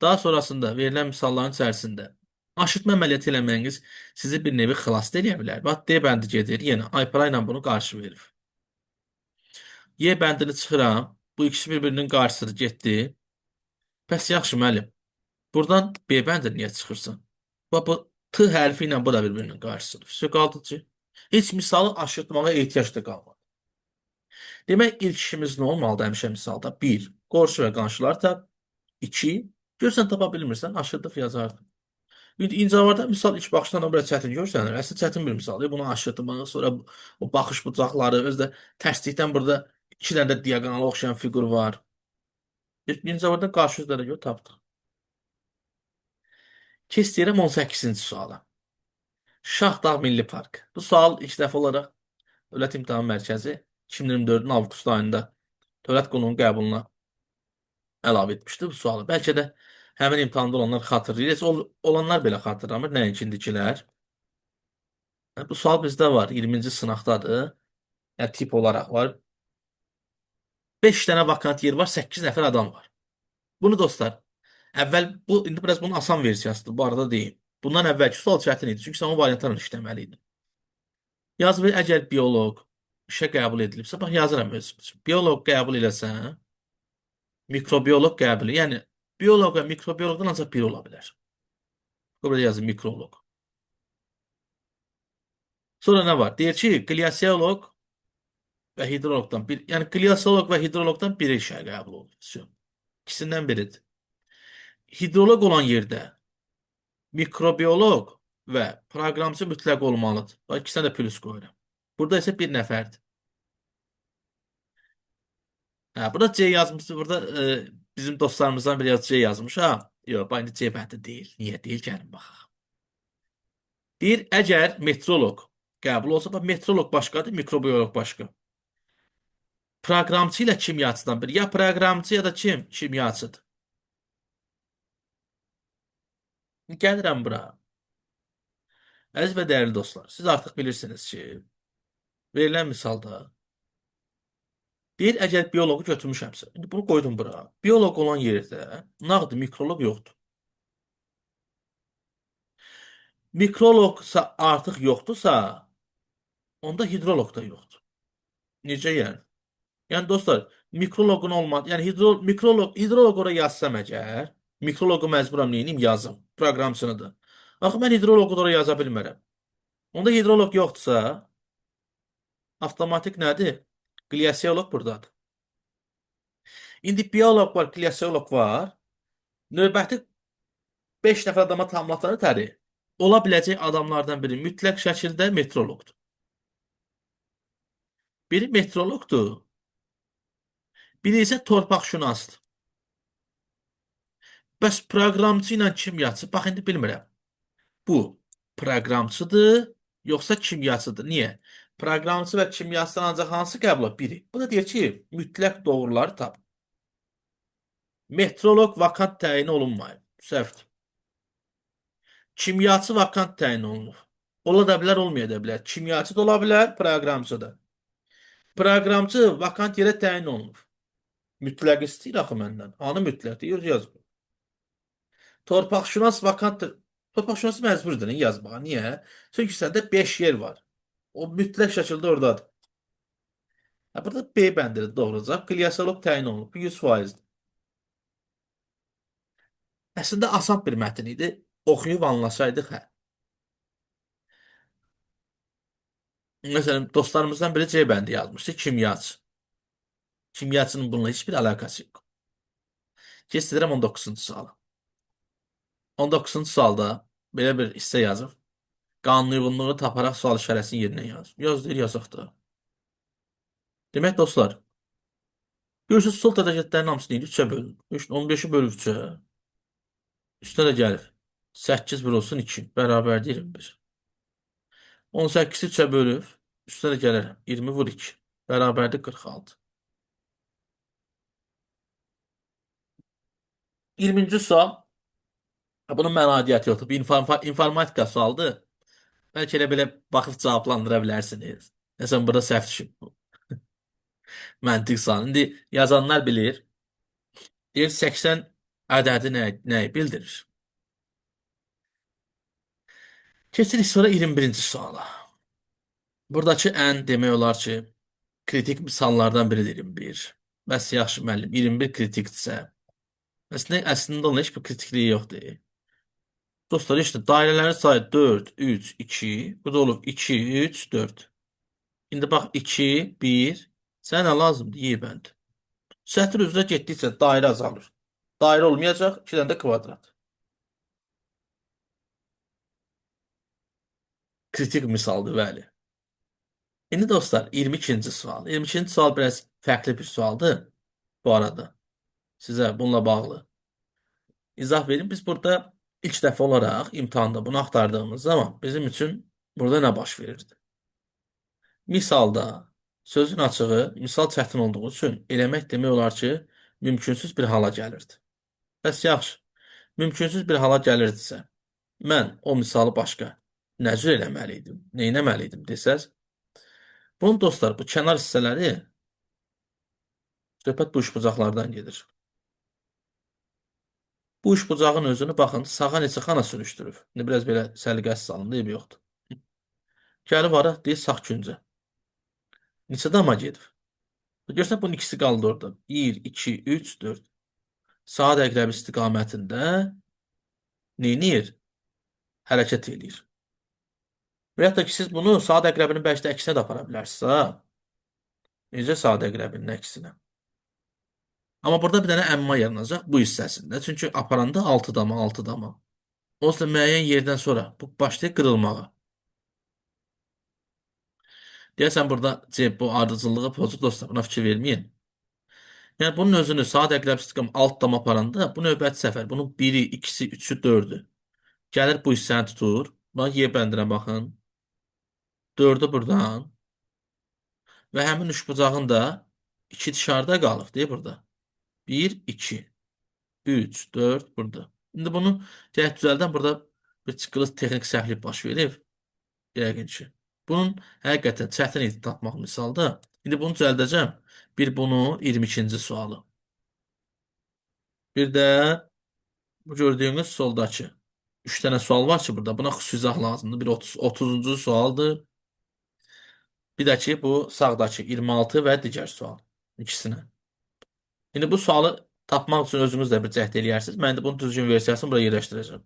Daha sonrasında verilən misalların içərisində aşırtma əməliyyatı eləməyiniz sizi bir nevi xilas da edə bilər. Bax, D bəndi gedir. Yenə A ilə bunu qarşı verir. Y bəndini çıxıram. Bu ikisi bir-birinin qarşısıdır, getdi. Bəs yaxşı müəllim. Buradan B bəndi niyə çıxırsan? Bax, bu T hərfi ilə bu da bir-birinin qarşısıdır. Все qaldı ki, heç misalı aşırtmağa ehtiyac da qalmadı. Demək, ilk işimiz nə olmalıdır həmişə misalda? 1. Qonşu və qonşular tap. 2. Görsən tapa bilmirsən, aşırdıq yazardın. İndi İncavarda misal ilk baxışdan biraz çətin görsənir. Əslində çətin bir misaldır. Bunu aşırtmaq, sonra o baxış bucaqları, özdə tərslikdən burada 2 dənə də diaqonala oxşayan fiqur var. İncavarda qarşı üzlərə görə tapdıq. Keç deyirəm 18-ci suala. Şahdağ Milli Park. Bu sual ilk dəfə olaraq Dövlət İmtahan Mərkəzi 2024-ün avqust ayında dövlət qulunun qəbuluna əlavə etmişdi bu sualı. Bəlkə də həmin imtahanda olanlar xatırlayır. Heç olanlar belə xatırlamır, nəinki indikilər. Bu sual bizdə var, 20-ci sınaqdadır. Yəni tip olaraq var. 5 dənə vakant yer var, 8 nəfər adam var. Bunu dostlar, əvvəl bu indi biraz bunun asan versiyasıdır, bu arada deyim. Bundan əvvəlki sual çətin idi, çünki sən o variantlarla işləməli idin. Yaz ver, əgər bioloq işə qəbul edilibsə, bax yazıram özüm üçün. Bioloq qəbul eləsən, mikrobioloq qəbul, yəni bioloq və mikrobioloqdan ancaq biri ola bilər. Burada yazın mikroloq. Sonra nə var? Deyir ki, qiasioloq və hidroloqdan bir, yəni qiasioloq və hidroloqdan biri işə qəbul olunur. İkisindən biridir. Hidroloq olan yerdə mikrobioloq və proqramçı mütləq olmalıdır. Bax, ikisinə də plus qoyuram. Burada isə bir nəfərdir. Burada C yazmışdı. Burada bizim dostlarımızdan biri C yazmış. Yox, bax, indi C bəndi deyil. Niyə deyil? Gəlin baxaq. Deyir, əgər metroloq qəbul olsa, bax, metroloq başqadır, mikrobioloq başqa. Proqramçı ilə kimyaçıdan biri. Ya proqramçı ya da kim? Kimyaçıdır. Gəlirəm bura. Əziz və dəyərli dostlar, siz artıq bilirsiniz ki, verilən misalda Deyir, əgər bioloqu götürmüşəmsə, indi bunu qoydum bura. Bioloq olan yerdə nağdı mikroloq yoxdur. Mikroloqsa artıq yoxdursa, onda hidroloq da yoxdur. Necə yəni? Yəni dostlar, mikroloqun olmadı. Yəni hidroloq ora yazsam əgər, mikroloqu məcburam neyim yazım. Proqramçınıdır. Axı mən hidroloqu da ora yaza bilmərəm. Onda hidroloq yoxdursa, avtomatik nədir? Qliasioloq burdadır. İndi bioloq var, qliasioloq var. Növbəti 5 nəfər adama tamamlatanı təri. Ola biləcək adamlardan biri mütləq şəkildə metroloqdur. Biri metroloqdur, biri isə torpaqşünasdır. Bəs proqramçı ilə kimyaçı? Bax, indi bilmirəm. Bu proqramçıdır, yoxsa kimyaçıdır? Niyə? Proqramçı və kimyaçıdan ancaq hansı qəbula? Biri. Bu da deyir ki, mütləq doğruları tap. Metroloq vakant təyin olunmayıb. Səhvdir. Kimyaçı vakant təyin olunur. Ola da bilər, olmaya da bilər. Kimyaçı da ola bilər, proqramçı da. Proqramçı vakant yerə təyin olunur. Mütləq istəyir axı məndən. Hanı mütləq deyir, yazır. Torpaqşünas vakantdır. Torpaqşünası məcburdur yazmağa. Niyə? Çünki səndə 5 yer var. O mütləq şəkildə oradadır. Ha, burada B bəndiri doğrucaq. Qliasiolog təyin olunub. Bu 100%-dir. Əslində asan bir mətn idi. Oxuyub anlasaydıq, hə. Məsələn, dostlarımızdan biri C bəndi yazmışdı. Kimyaçı. Kimyaçının bununla heç bir əlaqəsi yox. Keçdirəm 19-cu suala. 19-cu sualda belə bir hissə yazıb. Qanun uyğunluğu taparaq sual işarəsini yerinə yaz. Yaz deyir, yazaq da. Demək dostlar, görürsünüz, sol ədədlərin hamısını 3-ə bölün. 15-i bölüb 3-ə. Üstünə də gəlir. 8 vurulsun 2. Bərabər 21. 18-i 3-ə bölüb. Üstünə də gəlir. 20 vur 2. Bərabərdir 46. 20-ci sual. Bunun mənə aidiyyəti yoxdur. Bu informatika sualdır. Bəlkə elə belə baxıb cavablandıra bilərsiniz. Məsələn, burada səhv düşüb. Məntiq sual. İndi yazanlar bilir. Deyir 80 ədədi nəyi bildirir? Keçirik sonra 21-ci suala. Buradakı ən demək olar ki, kritik misallardan biridir 21. Bəs yaxşı müəllim, 21 kritikdirsə, əslində onun heç bir kritikliyi yoxdur. Dostlar, işte dairələrin sayı 4, 3, 2. Bu da olub 2, 3, 4. İndi bax 2, 1. Sənə nə lazımdır? Y bənd. Sətr üzrə getdikcə dairə azalır. Dairə olmayacaq, 2 dənə də kvadrat. Kritik misaldır, bəli. İndi dostlar, 22-ci sual. 22-ci sual biraz fərqli bir sualdır bu arada. Sizə bununla bağlı izah verin. Biz burada ilk dəfə olaraq imtahanda bunu axtardığımız zaman bizim üçün burada nə baş verirdi? Misalda sözün açığı, misal çətin olduğu üçün eləmək demək olar ki, mümkünsüz bir hala gəlirdi. Bəs yaxşı, mümkünsüz bir hala gəlirdisə, mən o misalı başqa nə cür eləməli idim, neynəməli idim desəz, bunun dostlar, bu kənar hissələri söhbət bu üçbucaqlardan gedir. Bu üçbucağın özünü baxın, sağa neçə xana sürüşdürüb. İndi biraz belə səliqəsiz alındı, eybi yoxdur. Gəlib ara, deyir, sağ küncə. Neçə dama gedib. Görsən, bunun ikisi qaldı orada. 1, 2, 3, 4. Saat əqrəbi istiqamətində neynir? Hərəkət edir. Və yaxud da ki, siz bunu saat əqrəbinin bəlkə də əksinə də apara bilərsiniz, ha? Necə saat əqrəbinin əksinə? Amma burada bir dənə əmma yaranacaq bu hissəsində. Çünki aparanda 6 dama, 6 dama. Onsuz da müəyyən yerdən sonra bu başlayır qırılmağa. Deyəsən burada bu ardıcıllığı pozur dostlar. Buna fikir verməyin. Yəni bunun özünü saat əqrəb istiqam alt dama aparanda bu növbəti səfər. Bunun 1-i, 2-si, 3-ü, 4-ü. Gəlir bu hissəni tutur. Bax, Y bəndinə baxın. 4-ü buradan. Və həmin üçbucağın da 2 dışarıda qalıb deyə burada. 1, 2, 3, 4 burada. İndi bunu cəhət düzəldən burada bir çıxılış texnik səhvlik baş verir. Yəqin ki. Bunun həqiqətən çətin idi tapmaq misalda. İndi bunu düzəldəcəm. Bir bunu 22-ci sualı. Bir də bu gördüyünüz soldakı. 3 dənə sual var ki burada. Buna xüsusi izah lazımdır. Bir 30-cu sualdır. Bir də ki bu sağdakı 26 və digər sual. İkisinə. İndi bu sualı tapmaq üçün özünüz də bir cəhd eləyərsiniz. Mən də bunun düzgün versiyasını buraya yerləşdirəcəm.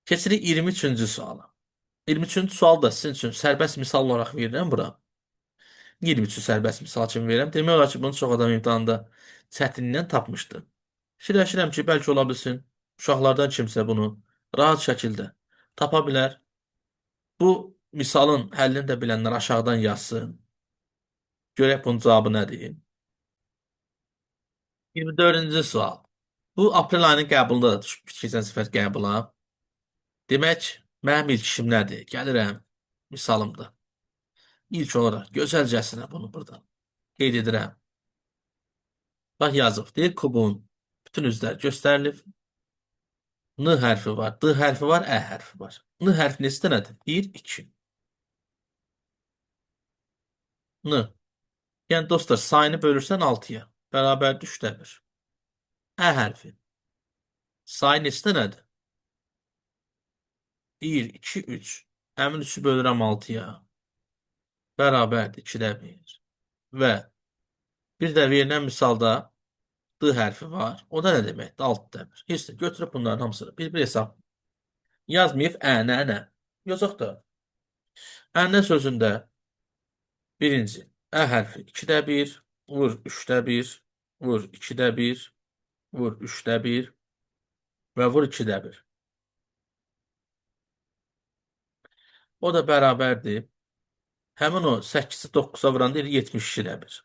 Keçirik 23-cü suala. 23-cü sual da sizin üçün sərbəst misal olaraq verirəm bura. 23-cü sərbəst misal kimi verirəm. Demək olar ki, bunu çox adam imtahanda çətinliyindən tapmışdı. Fikirləşirəm ki, bəlkə ola bilsin, uşaqlardan kimsə bunu rahat şəkildə tapa bilər. Bu misalın həllini də bilənlər aşağıdan yazsın. Görək bunun cavabı nədir? 24-cü sual. Bu aprel ayının qəbulunda da düşüb keçən səfər qəbula. Demək, mənim ilk işim nədir? Gəlirəm misalımda. İlk olaraq gözəlcəsinə bunu burada qeyd edirəm. Bax yazıb. Deyir kubun bütün üzlər göstərilib. N hərfi var, D hərfi var, Ə hərfi var. N hərfi neçə dənədir? 1, 2. N. Yəni dostlar, sayını bölürsən 6-ya. Bərabərdir 3-də 1. Ə hərfi. Sayı neçə dənədir? 1, 2, 3. Həmin 3-ü bölürəm 6-ya. Bərabərdir 2-də 1. Və bir də verilən misalda D hərfi var. O da nə deməkdir? 6-da 1. Heç də götürüb bunların hamısını bir-bir hesab. Yazmayıb ənə, ənə. Yazaq da. Ənə sözündə birinci Ə hərfi 2-də 1, vur 3-də 1, vur 2-də 1, vur 3-də 1 və vur 2-də 1. O da bərabərdir. Həmin o 8-i 9-a vuranda 72-də 1.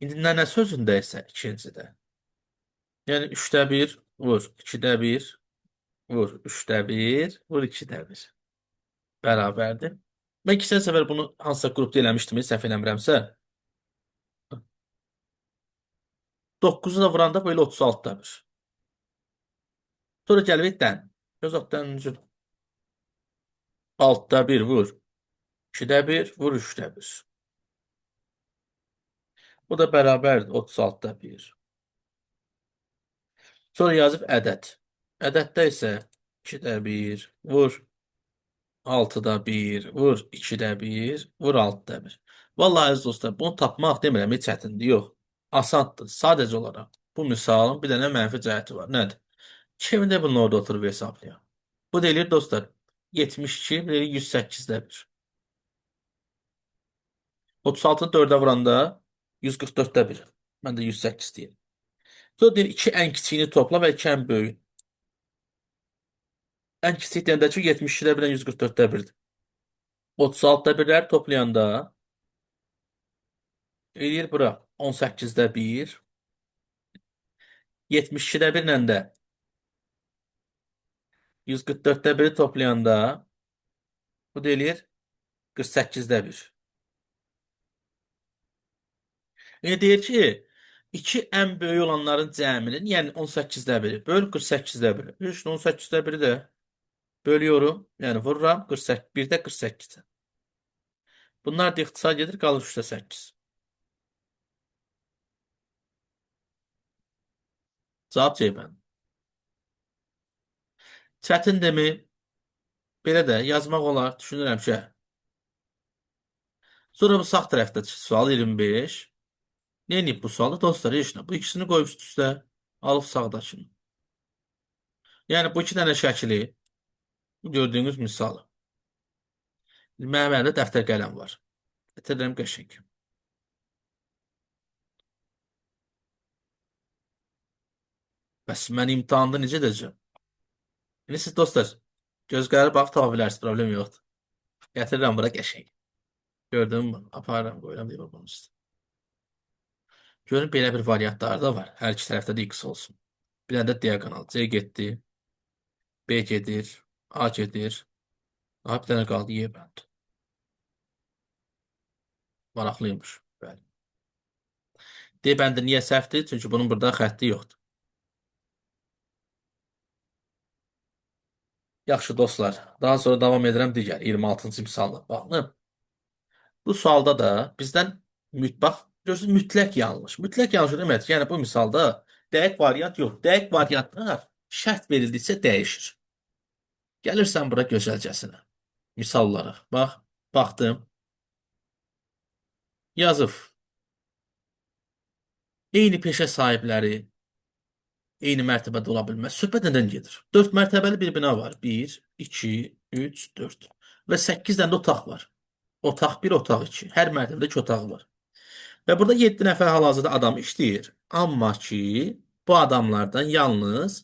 İndi nənə sözündə isə ikincidə. Yəni 3-də 1, vur 2-də 1, vur 3-də 1, vur 2-də 1. Bərabərdir. Mən keçən səfər bunu hansısa qrupda eləmişdim, səhv eləmirəmsə. 9-u da vuranda böyle 36'da bir. Sonra gəlib dən. Göz altdan üzür. 6'da 1 vur. 2'də 1 vur 3'də 1. Bu da bərabərdir 36'da 1. Sonra yazıb ədəd. Ədəddə isə 2'də 1 vur. 6'da 1 vur. 2'də 1 vur 6'da 1. Vallahi əziz dostlar, bunu tapmaq demirəm, heç çətindir, yox. Asandır. Sadəcə olaraq bu misalın bir dənə mənfi cəhəti var. Nədir? Kimdə bunun orada oturub hesablayaq? Bu deyilir dostlar 72, bir deyir 108'də 1. 36'ı 4'ə vuranda 144'də 1. Mən də 108 deyim. Sonra deyir 2 ən kiçiyini topla və 2 ən böyük. Ən kiçik deyəndə ki 72'də 1-dən 144'də 1'dir. 36'da 1'ləri toplayanda eləyir bura 18'də 1. 72'də 1-lə də 144'də 1'i toplayanda bu deyir 48'də 1. Yəni deyir ki, 2 ən böyük olanların cəminin, yəni 18'də 1'i böl 48'də 1'i. 3 18'də 1'i də bölüyorum. Yəni vururam 48, 1'də 48'də. Bunlar da ixtisar gedir, qalır 3'də 8. Cavab C bənd. Çətindirmi? Belə də yazmaq olar. Düşünürəm ki. Sonra bu sağ tərəfdə sual 25. Ne edib bu sualı? Dostlar, heç nə. Bu ikisini qoyub üst-üstə alıb sağdakını. Yəni bu iki dənə şəkili gördüyünüz misalı. Mənim əlimdə dəftər qələm var. Gətirirəm qəşəng. Bəs mən imtahanda necə edəcəm? İndi siz dostlar, göz qararı baxıb tapa bilərsiniz, problem yoxdur. Gətirirəm bura qəşəng. Gördün mü? Aparıram, qoyuram deyib bunun üstə. Görün belə bir variantlar da var. Hər iki tərəfdə də x olsun. Bir dənə də diagonal. C getdi. B gedir. A gedir. Aha, bir dənə qaldı Y bənd. Maraqlıymış. Bəli. D bəndi niyə səhvdir? Çünki bunun burada xətti yoxdur. Yaxşı dostlar, daha sonra davam edirəm digər 26-cı misalla bağlı. Bu sualda da bizdən bax, görürsünüz mütləq yanlış. Mütləq yanlış deməkdir. Yəni bu misalda dəqiq variant yox. Dəqiq variantlar şərt verildikcə dəyişir. Gəlirsən bura gözəlcəsinə. Misal olaraq. Bax, baxdım. Yazıb. Eyni peşə sahibləri eyni mərtəbədə ola bilməz. Söhbət nədən gedir? 4 mərtəbəli bir bina var. Bir, 2, 3, 4. Və 8 dənə də otaq var. Otaq bir, otaq 2. Hər mərtəbədə 2 otaq var. Və burada 7 nəfər hal-hazırda adam işləyir. Amma ki, bu adamlardan yalnız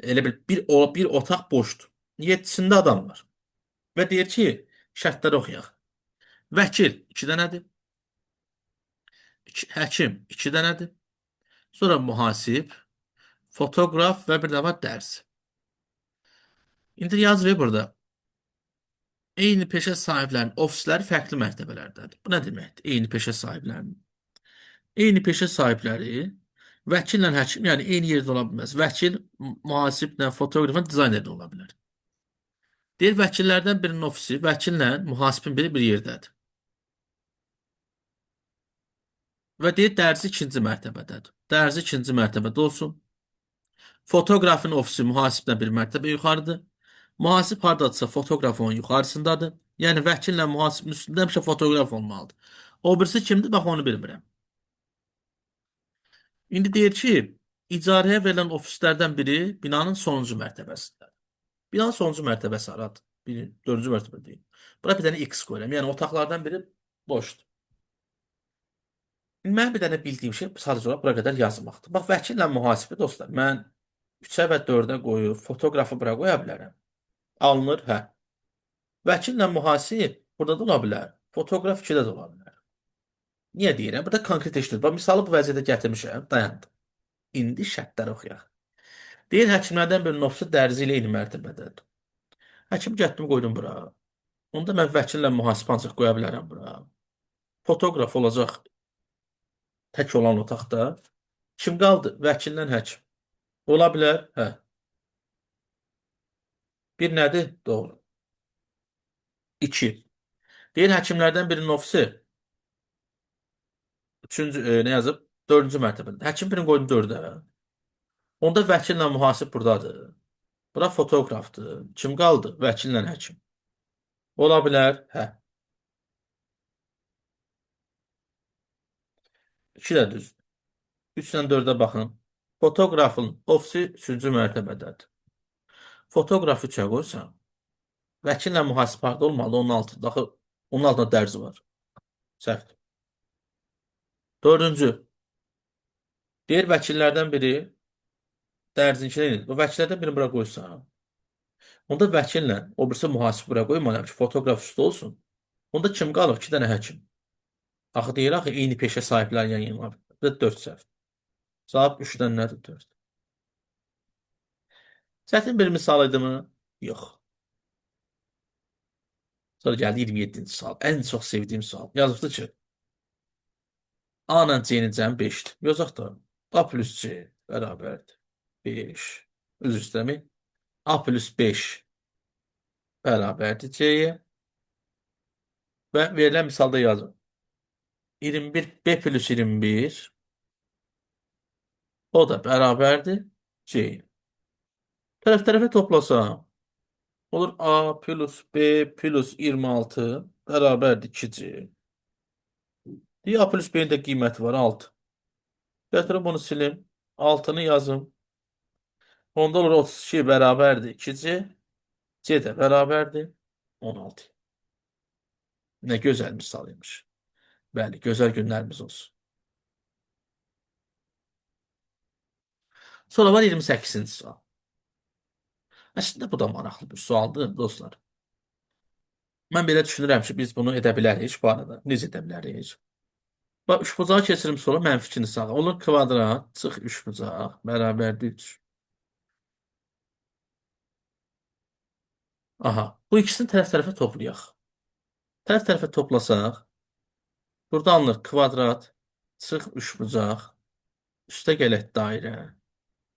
elə bir otaq boşdur. 7-sində adam var. Və deyir ki, şərtləri oxuyaq. Vəkil 2 dənədir. Həkim 2 dənədir. Sonra mühasib, fotoqraf və bir də var dərs. İndi yazılır burada. Eyni peşə sahiblərinin ofisləri fərqli mərtəbələrdədir. Bu nə deməkdir? Eyni peşə sahiblərinin. Eyni peşə sahibləri vəkillə həkim, yəni eyni yerdə ola bilməz. Vəkil mühasiblə, fotoqrafla, dizayner də ola bilər. Deyir vəkillərdən birinin ofisi, vəkillə mühasibin biri bir yerdədir. Və deyir dərzi ikinci mərtəbədədir. Dərzi ikinci mərtəbədə olsun. Fotoqrafın ofisi mühasibdən bir mərtəbə yuxarıdır. Mühasib hardadırsa fotoqraf onun yuxarısındadır. Yəni vəkillə mühasibin üstündə həmişə fotoqraf olmalıdır. O birisi kimdir? Bax onu bilmirəm. İndi deyir ki, icarəyə verilən ofislərdən biri binanın sonuncu mərtəbəsində. Binanın sonuncu mərtəbəsi haradır? Dördüncü mərtəbə deyil. Bura bir dənə X qoyuram. Yəni otaqlardan biri boşdur. İndi mənim bir dənə bildiyim şey sadəcə olaraq bura qədər yazmaqdır. Bax, vəkillə mühasibi dostlar, mən 3-ə və 4-ə qoyub fotoqrafı bura qoya bilərəm. Alınır, hə. Vəkillə mühasib burada da ola bilər. Fotoqraf 2-də də ola bilər. Niyə deyirəm? Burada konkretləşdir. Bax, misalı bu vəziyyətə gətirmişəm. Dayandım. İndi şərtləri oxuyaq. Deyir, həkimlərdən birinin ofisi dərzi ilə eyni mərtəbədədir. Həkim gətirdim, qoydum bura. Onda mən vəkillə mühasib ancaq qoya bilərəm bura. Fotoqraf olacaq tək olan otaqda. Kim qaldı? Vəkillə həkim. Ola bilər? Hə. Bir nədir? Doğru. 2. Deyir, həkimlərdən birinin ofisi. Üçüncü, nə yazıb? Dördüncü mərtəbədə. Həkim birini qoydu 4-ə. Onda vəkillə mühasib buradadır. Bura fotoqrafdır. Kim qaldı? Vəkillə həkim. Ola bilər? Hə. 2 də düzdür. 3-lə 4-ə baxın. Fotoqrafın ofisi 3-cü mərtəbədədir. Fotoqraf 3-ə qoysan, vəkillə mühasib harda olmalı? Onun altında. Axı, onun altında dərzi var. Səhvdir. Dördüncü. Deyir vəkillərdən biri dərzinkilə inir. Bu vəkillərdən birini bura qoysan. Onda vəkillə o birisi mühasib bura qoymalıyam ki, fotoqraf üstü olsun. Onda kim qalıb? 2 dənə həkim. Axı deyir, axı eyni peşə sahibləri yan yana. Və 4 səhv. Cavab 3-dən nədir? 4. Çətin bir misal idi mi? Yox. Sonra gəldi 27-ci sual. Ən çox sevdiyim sual. Yazıbdı ki, A ilə C-nin cəmi 5-dir. Yazaq da A plus C bərabərdir. 5. Üzr istəmi. A plus 5 bərabərdir C-yə. Və verilən misalda yazın. 21 B plus 21 o da bərabərdir C-yə. Tərəf-tərəfə toplasam olur A plus B plus 26 bərabərdir 2C. Deyir A plus B-nin də qiyməti var 6. Gətirin bunu silim. 6-nı yazım. Onda olur 32 bərabərdir 2C. C də bərabərdir 16. Nə gözəl misal imiş. Bəli, gözəl günlərimiz olsun. Sonra var 28-ci sual. Əslində bu da maraqlı bir sualdır, dostlar. Mən belə düşünürəm ki, biz bunu edə bilərik bu arada. Necə edə bilərik? Bax, üçbucağı keçirim sonra mənfikini sağa. Olur kvadrat, çıx üçbucaq, bərabərdir 3. Aha, bu ikisini tərəf-tərəfə toplayaq. Tərəf-tərəfə toplasaq, burada alınır kvadrat, çıx üçbucaq, üstə gələk dairə,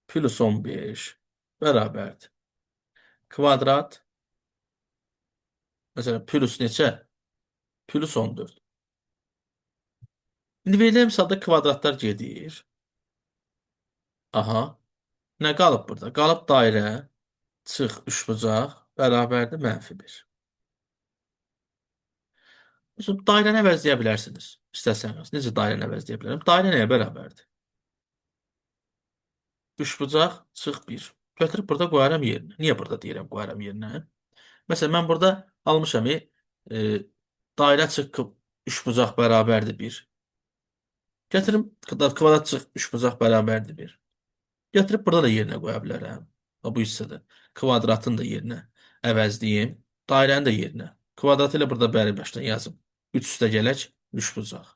plus 15, bərabərdir. Kvadrat. Mesela plus neçə? Plus 14. İndi verilən misalda kvadratlar gedir. Aha. Nə qalıb burada? Qalıb dairə, çıx, üçbucaq, bərabərdir -1. Mesela dairəni əvəzləyə bilərsiniz. İstəsəniz. Necə dairəni əvəzləyə bilərəm? Dairə nəyə bərabərdir? Üçbucaq, çıx 1. Götürüb burada qoyaram yerinə. Niyə burada deyirəm qoyaram yerinə? Məsələn, mən burada almışam, e, dairə çıxıb üçbucaq bərabərdir 1. Gətirim kvadrat çıx üçbucaq bərabərdir 1. Gətirib burada da yerinə qoya bilərəm. Bu hissədə. Kvadratın da yerinə əvəzləyim. Dairəni də yerinə. Kvadratı ilə burada bəri başdan yazım. 3 üstə gələk, 3 bucaq.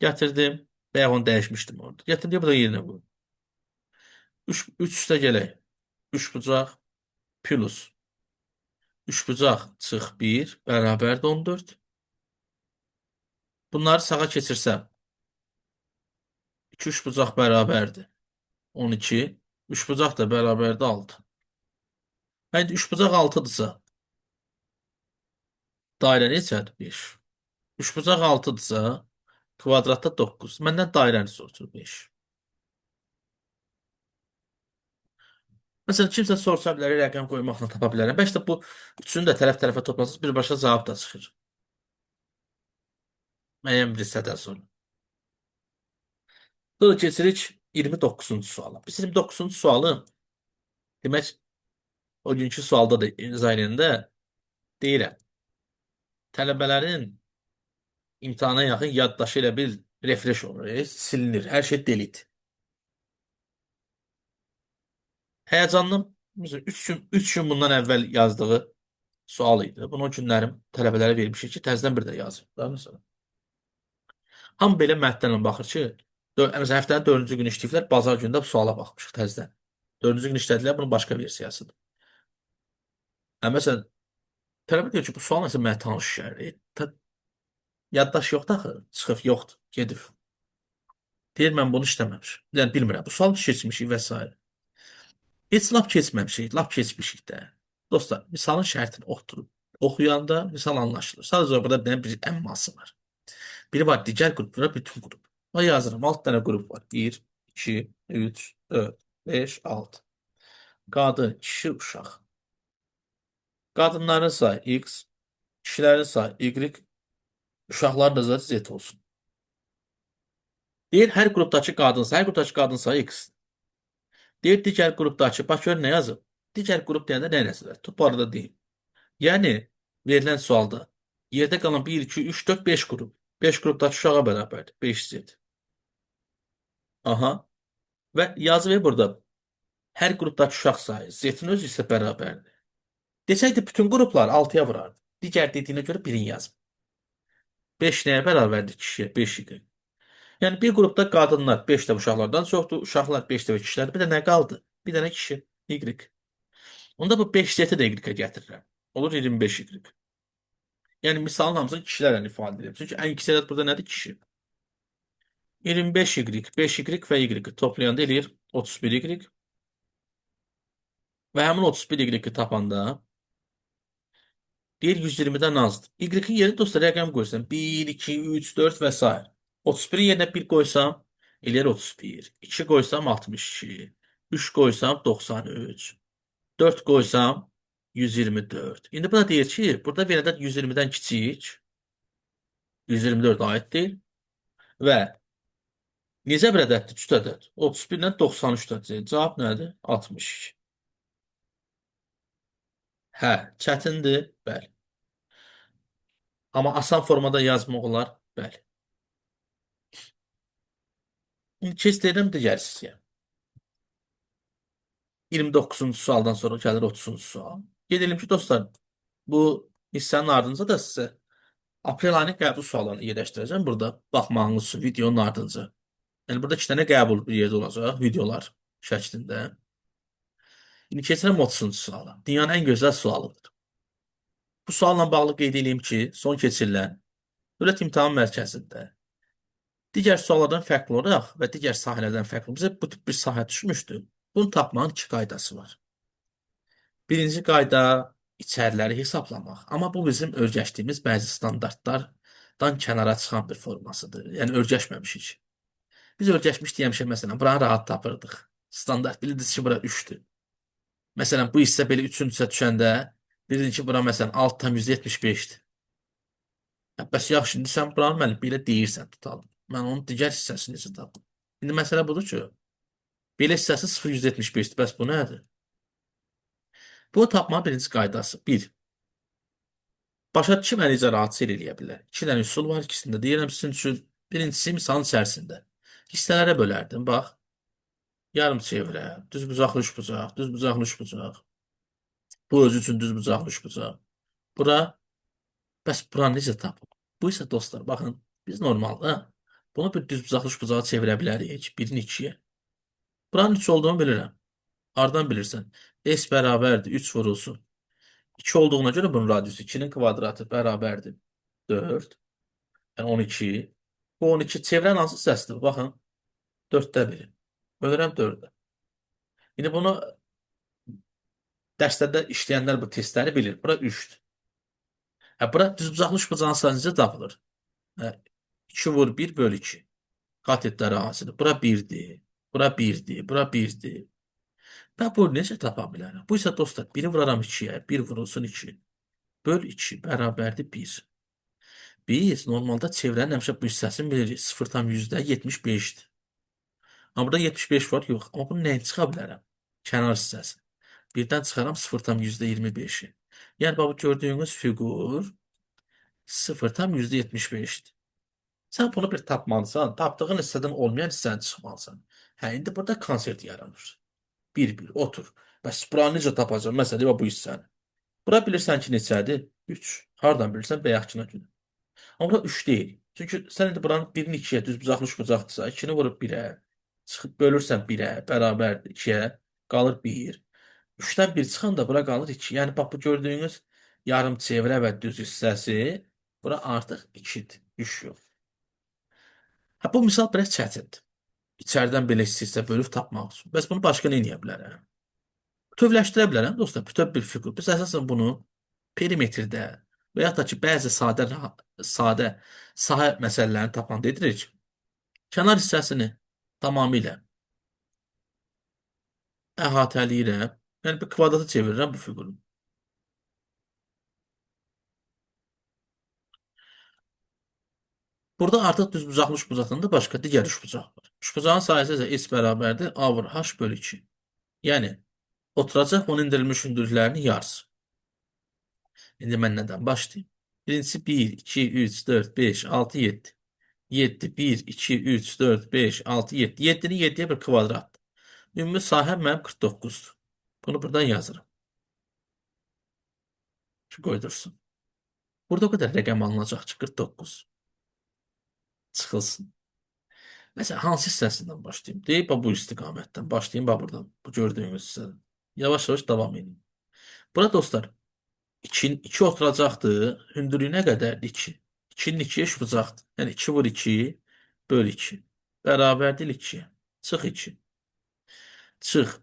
Gətirdim. Bayaq onu dəyişmişdim orada. Gətirdim burada yerinə qoyum. 3 üstə gələk. 3 bucaq plus 3 bucaq çıx 1 bərabərdir 14. Bunları sağa keçirsəm 2 3 bucaq bərabərdir 12. 3 bucaq da bərabərdir 6. İndi 3 bucaq 6-dırsa dairə neçədir? 5. Üçbucaq 6-dırsa, kvadratda 9. Məndən dairəni soruşur 5. Məsələn, kimsə soruşa bilər, rəqəm qoymaqla tapa bilərəm. Bəlkə də bu üçünü də tərəf-tərəfə toplasınız, birbaşa cavab da çıxır. Müəyyən bir hissədən sonra. Sonra keçirik 29-cu suala. Biz 29-cu sualı demək o günkü sualda da izah edəndə deyirəm. Tələbələrin imtahana yaxın yaddaşı ilə bir refresh olur, silinir. Hər şey delete. Həyəcanlı, məsələn, 3 gün bundan əvvəl yazdığı sual idi. Bunu o günlərim tələbələrə vermişik ki, təzədən bir də yazın. Da, məsələn. Hamı belə məhdənlə baxır ki, məsələn, həftənin 4-cü günü işləyiblər, bazar günü də bu suala baxmışıq təzədən. 4-cü gün işlədilər, bunun başqa versiyasıdır. Məsələn, tələbə deyir ki, bu sual məsələn mənə tanış gəldi. Yaddaş yoxdur axı, çıxıb yoxdur, gedib. Deyir, mən bunu işləməmişim. Yəni, bilmirəm, bu sual keçmişik və s. Heç lap keçməmişik, lap keçmişik də. Dostlar, misalın şərtini oturub oxuyanda misal anlaşılır. Sadəcə burada bir dənə bir əmması var. Biri var digər qrup, biri var bütün qrup. O yazıram, 6 dənə qrup var. 1, 2, 3, 4, 5, 6. Qadın, kişi, uşaq. Qadınların sayı X, kişilərin sayı Y, uşaqların da sayı Z olsun. Deyir, hər qrupdakı qadın sayı, hər qrupdakı qadın sayı X. Deyir, digər qrupdakı, bax gör nə yazıb? Digər qrup deyəndə nə nəzirlər? Bu arada deyim. Yəni, verilən sualda yerdə qalan 1, 2, 3, 4, 5 qrup. 5 qrupdakı uşağa bərabərdir. 5 Z. Aha. Və yazı ver burada. Hər qrupdakı uşaq sayı Z-in özü isə bərabərdir. Desəydi, bütün qruplar 6-ya vurardı. Digər dediyinə görə 1-in yazım. 5 nəyə bərabərdir kişiyə? 5 idi. Yəni, bir qrupda qadınlar 5 də uşaqlardan çoxdur. Uşaqlar 5 də və kişilər. Bir də nə qaldı? Bir dənə kişi. Y. Onda bu 5 Z-i də Y-ə gətirirəm. Olur 25 Y. Yəni, misalın hamısını kişilərlə ifadə edirəm. Çünki ən kiçik ədəd burada nədir? Kişi. 25 Y, 5 Y və Y toplayanda eləyir 31 Y. Və həmin 31 Y tapanda deyir 120-dən azdır. Y-in yerinə dostlar rəqəm qoysam 1, 2, 3, 4 və s. 31-in yerinə 1 qoysam eləyir 31. 2 qoysam 62. 3 qoysam 93. 4 qoysam 124. İndi buna deyir ki, burada bir ədəd 120-dən kiçik 124 aiddir və necə bir ədəddir? Cüt ədəd. 31 ilə 93-dədir. Cavab nədir? 62. Hə, çətindir? Bəli. Amma asan formada yazmaq olar? Bəli. İndi keçirirəm digər hissəyə. 29-cu sualdan sonra gəlir 30-cu sual. Qeyd edelim ki, dostlar, bu hissənin ardınca da sizə aprel ayının qəbul suallarını yerləşdirəcəm. Burada baxmağınız üçün videonun ardınca. Yəni, burada 2 dənə qəbul bir yerdə olacaq, videolar şəklində. İndi keçirəm 30-cu suala. Dünyanın ən gözəl sualıdır. Bu sualla bağlı qeyd edeyim ki, son keçirilən Dövlət İmtahan Mərkəzində digər suallardan fərqli olaraq və digər sahələrdən fərqli bizə bu tip bir sahə düşmüşdür. Bunu tapmanın 2 qaydası var. Birinci qayda içəriləri hesablamaq. Amma bu bizim öyrəşdiyimiz bəzi standartlardan kənara çıxan bir formasıdır. Yəni öyrəşməmişik. Biz öyrəşmişdik həmişə məsələn, buranı rahat tapırdıq. Standart bilirdiniz ki, bura 3'dür. Məsələn, bu hissə belə 3-cü hissə düşəndə bildin ki, bura məsələn 6,75'dir. Bəs yaxşı, indi sən buranı mənə belə deyirsən tutalım. Mən onun digər hissəsini necə tapım? İndi məsələ budur ki, belə hissəsi 0,175'dir. Bəs bu nədir? Bu tapmanın birinci qaydası. Bir, başa kim necə rahat seyr eləyə bilər? İki dənə üsul var, ikisini də deyirəm sizin üçün. Birincisi misalın içərisində. Hissələrə bölərdim, bax. Yarım çevrə, düz bucaqlı üç bucaq, düz bucaqlı üç bucaq. Bu özü üçün düz bucaqlı üç bucaq. Bura, bəs buranı necə tapım? Bu isə dostlar, baxın, biz normalda bunu bir düz bucaqlı üç bucağa çevirə bilərik. Birini ikiyə. Buranın 3 olduğunu bilirəm. Hardan bilirsən? S bərabərdir 3 vurulsun. 2 olduğuna görə bunun radiusu 2'nin kvadratı bərabərdir 4. Yəni 12. Bu 12 çevrən hansı səsdir? Baxın. 4'də biri. Bölürəm 4'ə. İndi bunu dərslərdə işləyənlər bu testləri bilir. Bura 3'dür. Hə, bura düzbucaqlı üçbucağın sayısı tapılır. Hə, 2 vur 1 böl 2. Qat hansıdır? Bura 1'dir. Bura 1'dir. Bura 1'dir. Ben bunu necə tapa bilərəm? Bu isə dostlar 1'i vuraram 2'yə. 1 vurulsun 2. Böl 2 bərabərdir 1. Biz normalda çevrənin həmişə bu hissəsini bilirik. 0,75'dir. Amma burada 75 var, yox. Amma bunu nəyin çıxa bilərəm? Kənar hissəsi. Birdən çıxaram 0,25'i. Yəni bu gördüyünüz fiqur 0,75'dir. Sən bunu bir tapmalısan. Tapdığın hissədən olmayan hissəni çıxmalısan. Hə, indi burada konsert yaranır. Bir otur. Bəs buranı necə tapacağım? Məsələn, bu hissəni. Bura bilirsən ki, neçədir? 3. Hardan bilirsən? Bayaqkına görə. Amma bura 3 deyil. Çünki sən indi buranın 1'ini 2'yə düz bucaqlı üç bucaqdırsa, 2'ni vurub 1'ə, çıxıb bölürsən 1'ə, bərabərdir 2'yə, qalır 1. 3'dən 1 çıxanda bura qalır 2. Yəni bax bu gördüyünüz yarım çevrə və düz hissəsi bura artıq 2'dir. 3 yox. Ha, bu misal biraz çətindir. İçəridən belə hissə bölüb tapmaq üçün. Bəs bunu başqa nə edə bilərəm? Bütövləşdirə bilərəm dostlar, bütöv bir fiqur. Biz əsasən bunu perimetrdə və yaxud da ki, bəzi sadə sahə məsələlərini tapanda edirik. Kənar hissəsini tamamilə əhatələyirəm. Yəni bir kvadrata çevirirəm bu fiquru. Burada artıq düzbucaqlı üçbucaqdan da başqa digər üçbucaq var. Üçbucağın sayəsi isə s bərabərdir a vur h bölü 2. Yəni oturacaq onun endirilmiş hündürlüklərinin yarısı. İndi mən nədən başlayayım? Birincisi 1, 2, 3, 4, 5, 6, 7. 7, 1, 2, 3, 4, 5, 6, 7. 7'nin 7'ye bir kvadratdır. Ümumi sahəm mənim 49'dur. Bunu buradan yazırım. Şu qoydursun. Burada o qədər rəqəm alınacaq ki, 49. Çıxılsın. Mesela hansı hissəsindən başlayayım? Deyib bu istiqamətdən başlayayım buradan. Bu gördüyünüz hissədən. Yavaş yavaş davam edin. Burada dostlar 2 oturacaqdır. Hündürlüyü nə qədərdir? 2. 2'nin 2'ye şu bucaqdır. Yəni 2 vur 2 böl 2. Bərabərdir 2'ye. Çıx 2. Çıx.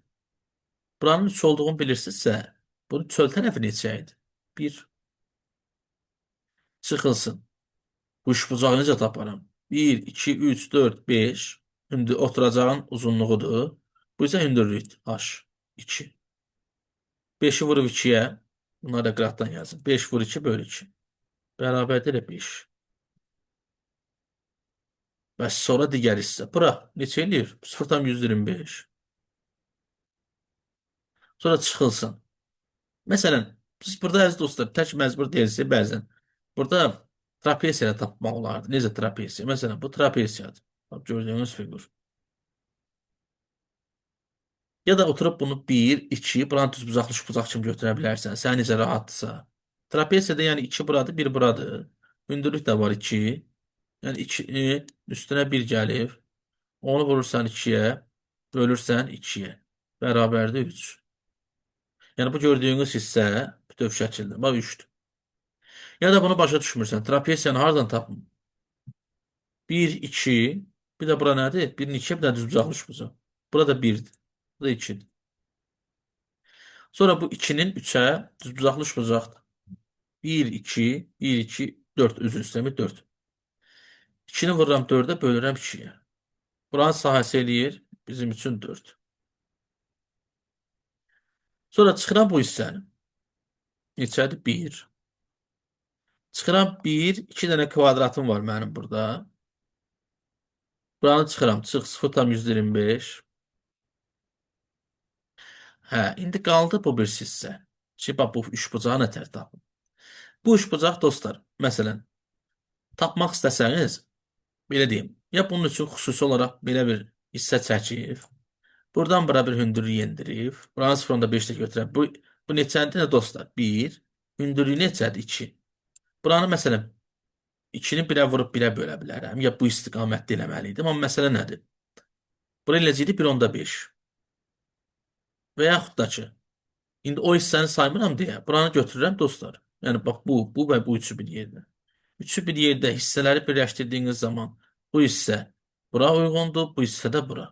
Buranın 3 olduğunu bilirsinizsə, bunun çöl tərəfi neçə idi? 1. Çıxılsın. Bu üçbucağı necə taparam? 1, 2, 3, 4, 5. Şimdi oturacağın uzunluğudur. Bu isə hündürlükdür. H. 2. 5'i vurub 2'yə. Bunları da qıraqdan yazın. 5 vur 2 böl 2. Bərabərdir 5. Bəs sonra digər hissə. Bura neçə eləyir? 0,125. Sonra çıxılsın. Məsələn, siz burada əziz dostlar, tək məcbur deyilsiniz bəzən. Burada trapesiya tapmaq olardı. Necə trapesiya? Məsələn, bu trapesiyadır. Bax, gördüyünüz fiqur. Ya da oturup bunu 1, 2, buranı düz bucaqlı bucaq kimi götürə bilərsən. Sən necə rahatdırsa. Trapesiyada yəni 2 buradır, 1 buradır. Hündürlük də var 2. Yəni 2 üstünə 1 gəlir. Onu vurursan 2'yə, bölürsən 2'yə. Bərabərdir 3. Yəni bu gördüyünüz hissə bütöv şəkildə. Bax 3'dür. Ya da bunu başa düşmürsən. Trapesiyanı hardan tapım? 1, 2, bir də bura nədir? 1'in 2'yə bir də düz bucaqlı bucaq. Burada 1'dir. Bu da 2'dir. Sonra bu 2-nin 3-ə düzbucaqlı üçbucaqdır. 1, 2, 1, 2, 4 üzr istəmir 4. 2-ni vururam 4-ə bölürəm 2-yə. Buranın sahəsi eləyir bizim üçün 4. Sonra çıxıram bu hissəni. Neçədir? 1. Çıxıram 1, 2 dənə kvadratım var mənim burada. Buranı çıxıram. Çıx 0,125. Hə, indi qaldı bu bir hissə. Ki, bax, bu üçbucağı nətər tapım? Bu üçbucaq dostlar, məsələn, tapmaq istəsəniz, belə deyim, ya bunun üçün xüsusi olaraq belə bir hissə çəkib, buradan bura bir hündürlük endirib, buranın 0,5 də götürəm. Bu neçədir nə dostlar? 1, hündürlüyü neçədir? 2. Buranı məsələn 2-ni 1-ə vurub 1-ə bölə bilərəm, ya bu istiqamətdə eləməli idim, amma məsələ nədir? Bura eləcəkdir 1,5 və yaxud da ki, indi o hissəni saymıram deyə, buranı götürürəm dostlar. Yəni bax bu və bu üçü bir yerdə. Üçü bir yerdə hissələri birləşdirdiyiniz zaman bu hissə bura uyğundur, bu hissə də bura.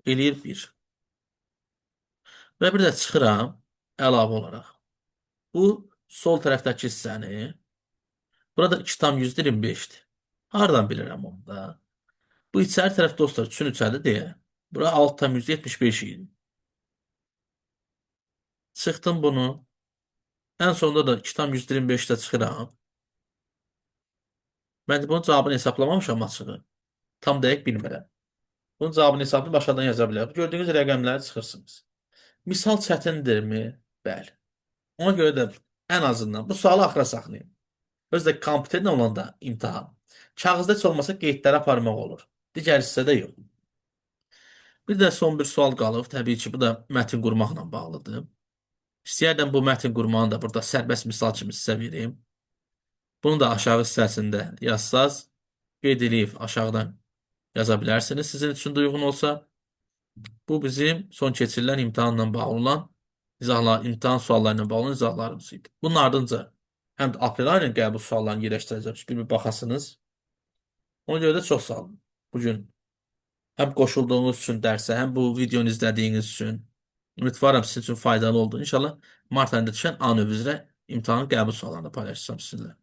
Eləyir 1. Və bir də çıxıram əlavə olaraq. Bu sol tərəfdəki hissəni, burada 2,125-dir. Hardan bilirəm onu da? Bu içəri tərəf dostlar 3-ün 3-ədir deyə. Bura 6,175 idi. Çıxdım bunu. Ən sonunda da 2,125-də çıxıram. Mən bunun cavabını hesablamamışam açığı. Tam dəqiq bilmirəm. Bunun cavabını hesablayıb aşağıdan yaza bilərəm. Gördüyünüz rəqəmləri çıxırsınız. Misal çətindirmi? Bəli. Ona görə də ən azından bu sualı axıra saxlayın. Özdə kompüterlə olanda imtahan. Kağızda heç olmasa qeydləri aparmaq olur. Digər hissədə yox. Bir də son bir sual qalıb. Təbii ki, bu da mətin qurmaqla bağlıdır. İstəyərdim bu mətin qurmağını da burada sərbəst misal kimi sizə verim. Bunu da aşağı hissəsində yazsaz, qeyd edib aşağıdan yaza bilərsiniz. Sizin üçün də uyğun olsa, bu bizim son keçirilən imtahanla bağlı olan izahlar, imtahan suallarına bağlı olan izahlarımız idi. Bunun ardınca həm də aprel ayının qəbul suallarını yerləşdirəcəm ki, bir baxasınız. Ona görə də çox sağ olun. Bugün həm qoşulduğunuz üçün dərsə, həm bu videonu izlədiyiniz üçün ümidvaram sizin üçün faydalı oldu. İnşallah mart ayında düşən A növ üzrə imtahanın qəbul suallarını paylaşacağım sizinlə.